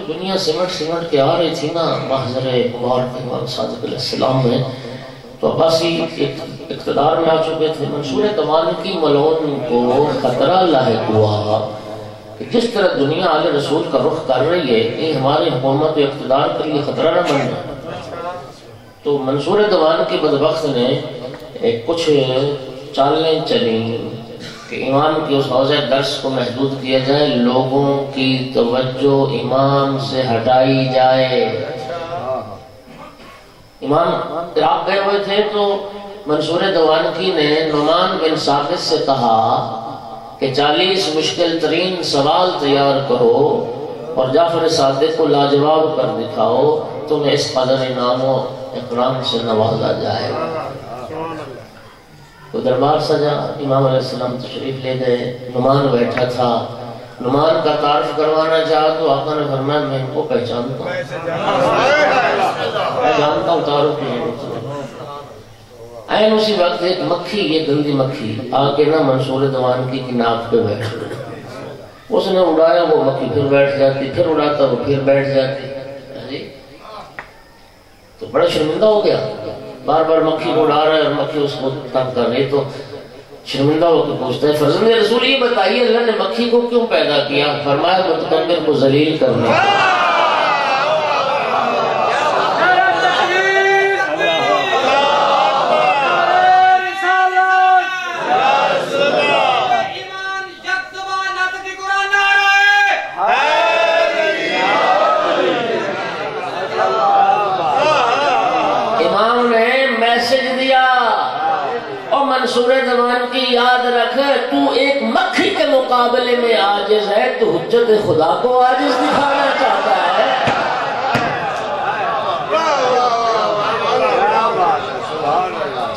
Speaker 1: دنیا سمٹ کے آ رہی تھی نا محضر مبارک امام صادق علیہ السلام میں، تو عباسی اقتدار میں آ چکے تھے۔ منصور دوان کی ملعون کو خطرہ لاحق ہوا کہ جس طرح دنیا آل رسول کا رخ کر رہی ہے کہ ہماری حکومت و اقتدار کے لیے خطرہ نہ بن جائے۔ تو منصور دوان کی بدبخت نے کچھ چالیں چلیں کہ امام کی اس حوض درس کو محدود کیا جائے، لوگوں کی توجہ امام سے ہٹائی جائے۔ امام عراق گئے ہوئے تھے تو منصور دوانکی نے نعمان بن ثابت سے کہا کہ 40 مشکل ترین سوال تیار کرو اور جعفر صادق کو لاجواب کر دکھاؤ، تمہیں اس قدر انعام و اکرام سے نوازا جائے گا۔ تو دربار سجا، امام علیہ السلام تشریف لے گئے، نعمان بیٹھا تھا۔ نعمان کا تعارف کروانا چاہا تو آقا نے فرمایا میں ان کو پہچانتا ہوں، میں جانتا ہوں، تعارف کی ضرورت نہیں۔ این اسی وقت ایک مکھی، یہ گندی مکھی آ کے نہ منصور دوانکی کی ناک پہ بیٹھ گئی۔ اس نے اڑایا، وہ مکھی پھر بیٹھ جاتی، پھر اڑاتا وہ پھر بیٹھ جاتی۔ تو بڑا شرمندہ ہو گیا، بار بار مکھی کو اڑا رہا ہے اور مکھی اس کو تنگ کر رہی۔ تو شرمندہ ہو کے پوچھتا ہے فرزند رسول یہ بتائیے اللہ نے مکھی کو کیوں پیدا کیا؟ فرمایا متکبر کو ذلیل کرنے۔ منصور دوان کی یاد رکھ، تو ایک مکھی کے مقابلے میں عاجز ہے، تو حجت خدا کو عاجز دکھانا چاہتا ہے۔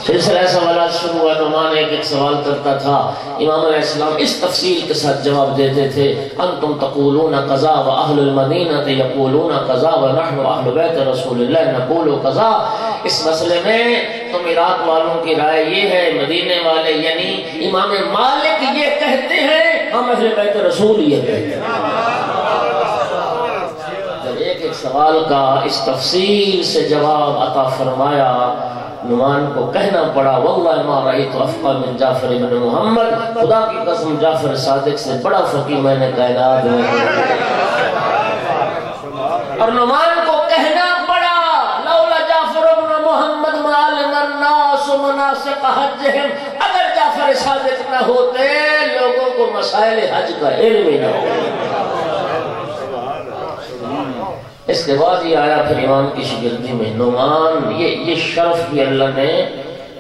Speaker 1: سلسلہ سوالات شروع ہوا۔ نعمان ایک سوال کرتا تھا، امام علیہ السلام اس تفصیل کے ساتھ جواب دیتے تھے، انتم تقولون قضا و اہل المدینہ یقولون قضا و نحن اہل بیت رسول اللہ نقول قضا۔ اس مسئلے میں تم عراق والوں کی رائے یہ ہے، مدینے والے یعنی امام مالک یہ کہتے ہیں، ہم اہل بیت رسول یہ کہتے ہیں۔ جب ایک ایک سوال کا اس تفصیل سے جواب عطا فرمایا، نعمان کو کہنا پڑا واللہ ما رأیت افقہ من جعفر بن محمد، خدا کی قسم جعفر صادق سے بڑا فقیہ میں نے کائنات میں۔ اور نعمان کو کہنا پڑا لولا جعفر بن محمد ما علم الناس مناسک حجہم، اگر جعفر صادق نہ ہوتے لوگوں کو مسائل حج کا علم ہی نہ ہو۔ اس کے بعد یہ آیا پھر امام کی شاگردی میں، نعمان یہ شرف بھی اللہ نے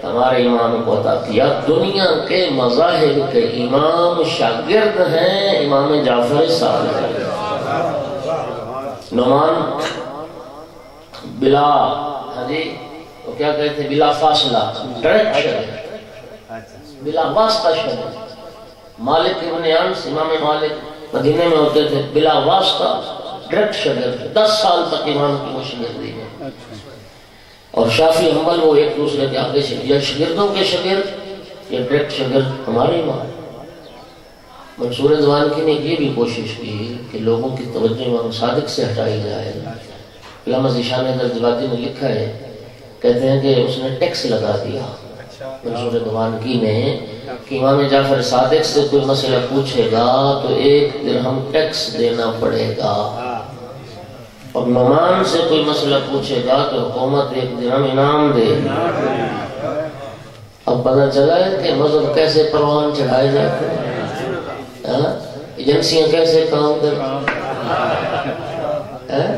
Speaker 1: ہمارے امام کو عطا کیا، دنیا کے مذاہب کے امام شاگرد ہیں امام جعفر صادق۔ نعمان بلا وہ کیا کہتے ہیں بلا فاصلہ ڈائریکٹ شاگرد، بلا واسطہ شاگرد۔ مالک ابن انس، امام مالک مدینے میں ہوتے تھے، بلا واسطہ ڈائریکٹ شاگرد، 10 سال تک امام کی وہ شاگردی ہے۔ اور شافعی حنبل وہ ایک دوسرے کے آگے سے یا شاگردوں کے شاگرد یا ڈائریکٹ شاگرد ہمارے امام۔ منصور دوانکی نے یہ بھی کوشش کی کہ لوگوں کی توجہ امام صادق سے ہٹائی جائے۔ علامہ ذیشان درجبادی نے لکھا ہے، کہتے ہیں کہ اس نے ٹیکس لگا دیا منصور دوانکی نے کہ امام جعفر صادق سے کوئی مسئلہ پوچھے گا تو 1 درہم ٹیکس دینا پڑے گا، اور نعمان سے کوئی مسئلہ پوچھے گا تو حکومت 1 درہم انعام دے۔ اب پتہ چلا ہے کہ مذہب کیسے پروان چڑھائے جاتے ہیں، ایجنسیاں کیسے کام کرتی ہیں،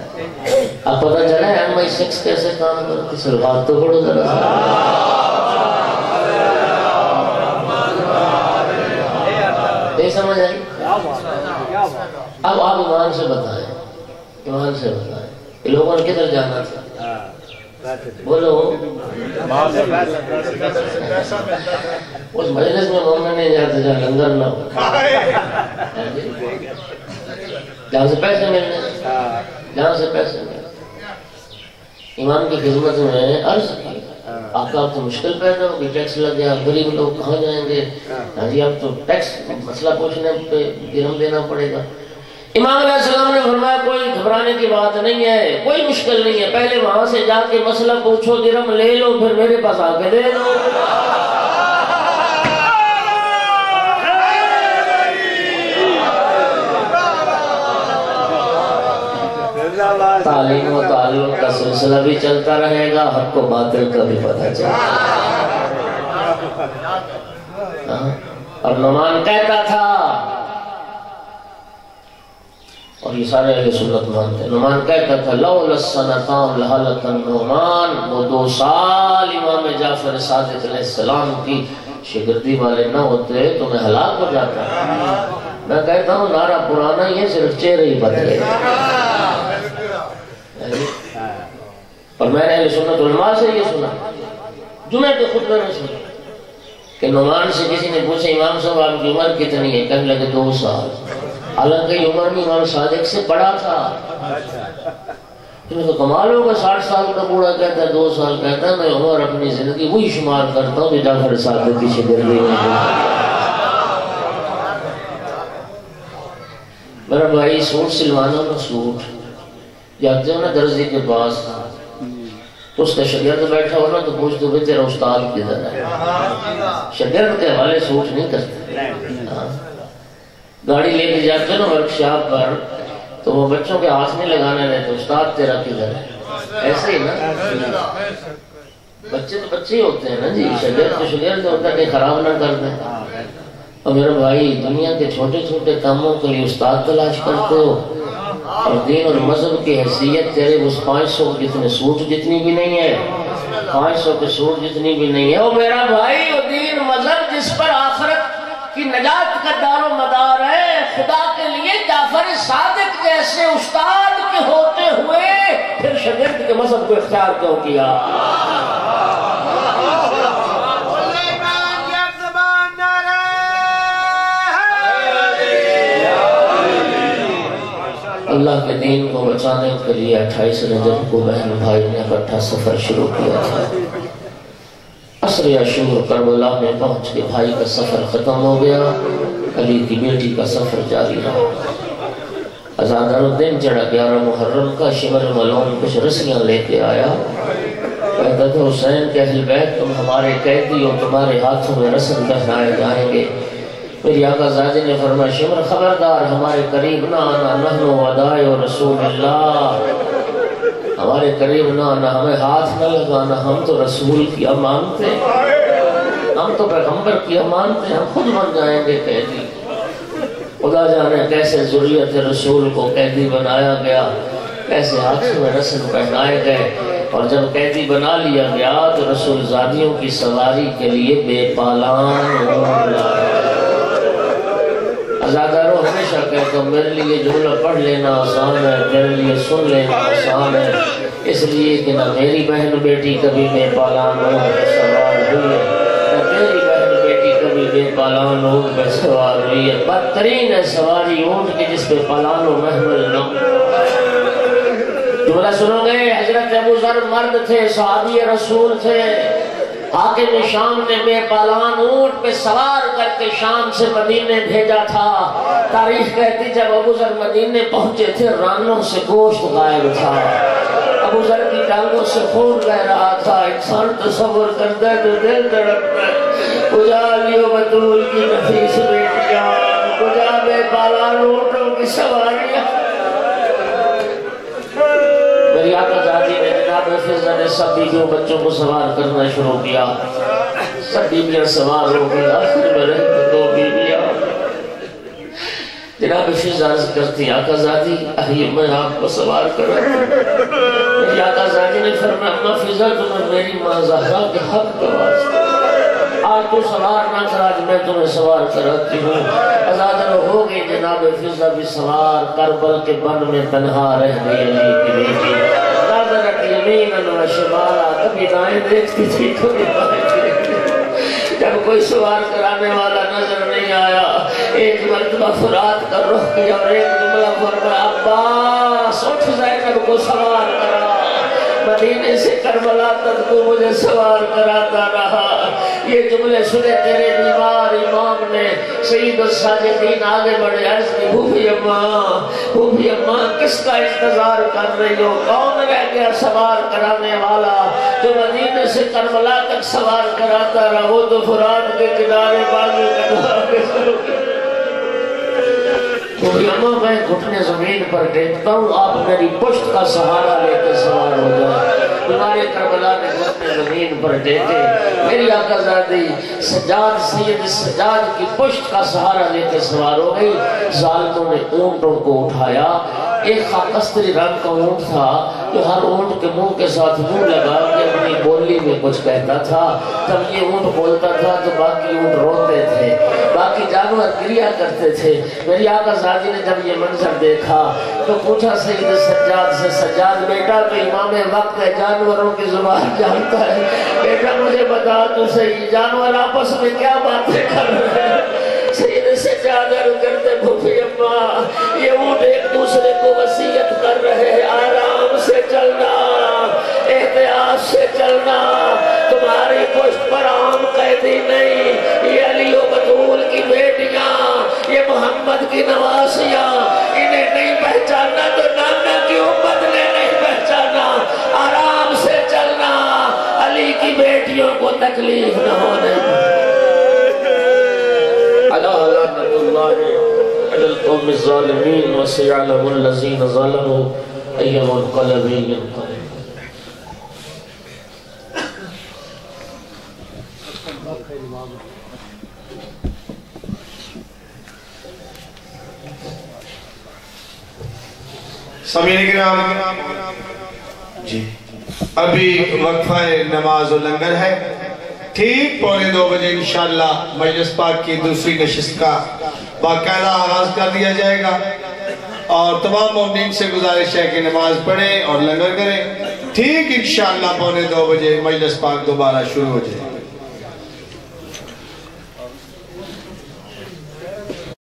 Speaker 1: اب پتہ چلا ہے MI6 کیسے کام کرتی۔ سلوات تو پڑھو ذرا سا۔ نہیں سمجھ آئی؟ اب آپ ایمان سے بتائیں، ایمان سے بتائیں کہ لوگوں نے کدھر جانا تھا؟ بولو اس مجلس میں مومن نہیں جاتے جہاں لنگر نہ ہو، جہاں سے پیسے ملنے، جہاں سے پیسے ملنے۔ امام کی خدمت میں عرض کی، آقا اب تو مشکل پیدا ہوگی، ٹیکس لگ گیا، غریب لوگ کہاں جائیں گے؟ ہاں جی اب تو ٹیکس مسئلہ پوچھنے پہ درہم دینا پڑے گا۔ امام علیہ السلام نے فرمایا کوئی گھبرانے کی بات نہیں ہے، کوئی مشکل نہیں ہے، پہلے وہاں سے جا کے مسئلہ پوچھو، درہم لے لو، پھر میرے پاس آ کے دے دو۔ تعلیم و تعلم کا سلسلہ بھی چلتا رہے گا، حق کو باطل کا بھی پتہ چلتا ہے۔ اور نعمان کہتا تھا، اور یہ سارے اہل سنت مانتے ہیں، نعمان کہتا تھا لولا السنتان لہلک النعمان، وہ 2 سال امام جعفر صادق علیہ السلام کی شاگردی والے نہ ہوتے تو میں ہلاک ہو جاتا۔ میں کہتا ہوں نعرہ پرانا ہی ہے، صرف چہرے ہی بدلے۔ اور میں نے اہل سنت علماء سے یہ سنا، جمعہ کے خطبے میں سنا کہ نعمان سے کسی نے پوچھا امام صاحب آپ کی عمر کتنی ہے؟ کہنے لگے 2 سال، حالانکہ عمر میں امام صادق سے بڑا تھا۔ تو کمال ہوگا، 60 سال کا بوڑھا کہتا ہے 2 سال کہتا ہے، میں عمر اپنی زندگی وہی شمار کرتا ہوں کہ جعفر صادق کی شاگردی میں۔ میرا بھائی سوٹ سلوانا نا، سوٹ جاتے ہو نا درزی کے پاس، تو اس کا شاگرد بیٹھا ہو نا تو پوچھتے ہوئے تیرا استاد کدھر ہے؟ شاگرد کے حوالے سوٹ نہیں کرتے۔ گاڑی لے کے جاتے ہیں نا ورکشاپ پر تو وہ بچوں کے ہاتھ نہیں لگانے رہتے، استاد تیرا کدھر ہے؟ ایسے ہی نا، بچے تو بچے ہی ہوتے ہیں نا جی، شاگرد تو شاگرد ہوتا ہے کہ خراب نہ کر دیں۔ اور میرے بھائی دنیا کے چھوٹے چھوٹے کاموں کے لیے استاد تلاش کرتے ہو، اور دین اور مذہب کی حیثیت تیرے اس 500 جتنے سوٹ جتنی بھی نہیں ہے، 500 کے سوٹ جتنی بھی نہیں ہے۔ اور میرا بھائی وہ دین مذہب جس پر آخرت کی نجات کا دار و مدار ہے، خدا کے لیے جعفر صادق جیسے استاد کے ہوتے ہوئے پھر شاگرد کے مذہب کو اختیار کیوں کیا؟ اللہ کے دین کو بچانے کے لیے 28 رجب کو بہن بھائی نے اکٹھا سفر شروع کیا تھا۔ عصر عاشور کربلا میں پہنچ کے بھائی کا سفر ختم ہو گیا، علی کی بیٹی کا سفر جاری رہا۔ ازادر الدین چڑھا 11 محرم کا، شمر ملون کچھ رسیاں لے کے آیا، کہتا تھا حسین کے اہل بیت تم ہمارے قیدی ہو، تمہارے ہاتھوں میں رسم پہنائے جائیں گے۔ میری آقا زادی نے فرمایا شمر خبردار ہمارے قریب نہ آنا، نحن ودائع رسول اللہ، ہمارے قریب نہ آنا، ہمیں ہاتھ نہ لگانا، ہم تو رسول کی امانت ہیں، ہم تو پیغمبر کی امانت ہیں، ہم خود بن جائیں گے قیدی۔ خدا جانے کیسے ذریت رسول کو قیدی بنایا گیا، کیسے ہاتھوں میں رسم پہنائے گئے، اور جب قیدی بنا لیا گیا تو رسول زادیوں کی سواری کے لیے بے پالان ہو۔ ازاداروں ہمیشہ کہتا ہوں میرے لیے جملہ پڑھ لینا آسان ہے، میرے لیے سن لینا آسان ہے، اس لیے کہ نہ میری بہن بیٹی کبھی بے پالان اونٹ پہ سوار ہوئی ہے، نہ تیری بہن بیٹی کبھی بے پالان اونٹ پہ سوار ہوئی ہے۔ بدترین ہے سواری اونٹ کی جس پہ پالان و محمل نہ ہو۔ جملہ سنو گے، حضرت ابو ذر مرد تھے، صحابی رسول تھے، حاکم شام نے بے پالان اونٹ پہ سوار کر کے شام سے مدینے بھیجا تھا۔ تاریخ کہتی جب ابو ذر مدینے پہنچے تھے رانوں سے گوشت غائب تھا، ابو ذر کی ٹانگوں سے خون بہ رہا تھا۔ انسان تصور کرتا ہے تو دل تڑپتا ہے، کجا لیو بطول کی نفیس بیٹیاں، کجا بے پالان اونٹوں کی سواریاں۔ میری آقا زادی نے جناب فضہ نے سب بیویوں بچوں کو سوار کرنا شروع کیا، سب بیویاں سوار ہو گئی، آخر میں رہ 2 بیویاں۔ جناب فضہ عرض کرتی آقا زادی آئیے میں آپ کو سوار کر رہا ہوں۔ میری آقا زادی نے فرمایا اما فضہ تمہیں میری ماں زہرا کے حق کا واسطہ آج تو سوار نہ کر، آج میں تمہیں سوار کراتی ہوں۔ ازادر ہو گئی جناب فضہ بھی سوار، کربل کے بن میں تنہا رہ گئی علی کی بیٹی۔ نظرت یمیناً و شمالا، کبھی دائیں دیکھتی تھی کبھی بائیں دیکھتی تھی۔ جب کوئی سوار کرانے والا نظر نہیں آیا، ایک مرتبہ فرات کا رخ کیا اور ایک جملہ فرمایا عباس اٹھ زینب کو سوار کرا۔ مدینے سے کربلا تک تو مجھے سوار کراتا رہا. یہ جملے سنے تیرے بیمار امام نے. سید الساجدین آگے بڑھے. عرض کی پھوپھی اماں کس کا انتظار کر رہی ہو؟ کون رہ گیا سوار کرانے والا جو مدینے سے کربلا تک سوار کراتا رہا؟ وہ تو فرات کے کنارے باغی کٹوا کے پھوپھی اماں میں گھٹنے زمین پر ٹیکتا ہوں، آپ میری پشت کا سہارا لے کے سوار ہو جائے. بیمار کربلا نے گھٹنے زمین پر ٹیکے. میری آقا زادی سجاد سید سجاد کی پشت کا سہارا لے کے سوار ہو گئی. ظالموں نے اونٹوں کو اٹھایا. ایک خاکستری رنگ کا اونٹ تھا جو ہر اونٹ کے منہ کے ساتھ منہ لگا کے اپنی بولی میں کچھ کہتا تھا. جب یہ اونٹ بولتا تھا تو باقی اونٹ روتے تھے، باقی جانور کریا کرتے تھے. میری آقا زادی نے جب یہ منظر دیکھا تو پوچھا سید سجاد سے، سجاد بیٹا تو امام وقت ہے، جانوروں کی زبان جانتا ہے، بیٹا مجھے بتا تو صحیح جانور آپس میں کیا باتیں کر رہے ہیں؟ سید سجاد کرتے پھوپھی اماں یہ اونٹ ایک دوسرے کو وصیت کر رہے ہیں، آرام سے چلنا، احتیاط سے چلنا، تمہاری پشت پر عام قیدی نہیں، یہ علی و بطول کی بیٹیاں، یہ محمد کی نواسیاں، انہیں نہیں پہچانا تو نانا کی امت نے نہیں پہچانا. آرام سے چلنا، علی کی بیٹیوں کو تکلیف نہ ہونے. لعنت اللہ علی القوم الظالمین وسيعلم الذين ظلموا أي منقلب ينقلبون.
Speaker 3: سامعین کرام جی ابھی وقفہ نماز و لنگر ہے. ٹھیک 1:45 بجے انشاءاللہ مجلس پاک کی دوسری نشست کا باقاعدہ آغاز کر دیا جائے گا اور تمام مومنین سے گزارش ہے کہ نماز پڑھیں اور لنگر کریں. ٹھیک انشاءاللہ 1:45 بجے مجلس پاک دوبارہ شروع ہو جائے.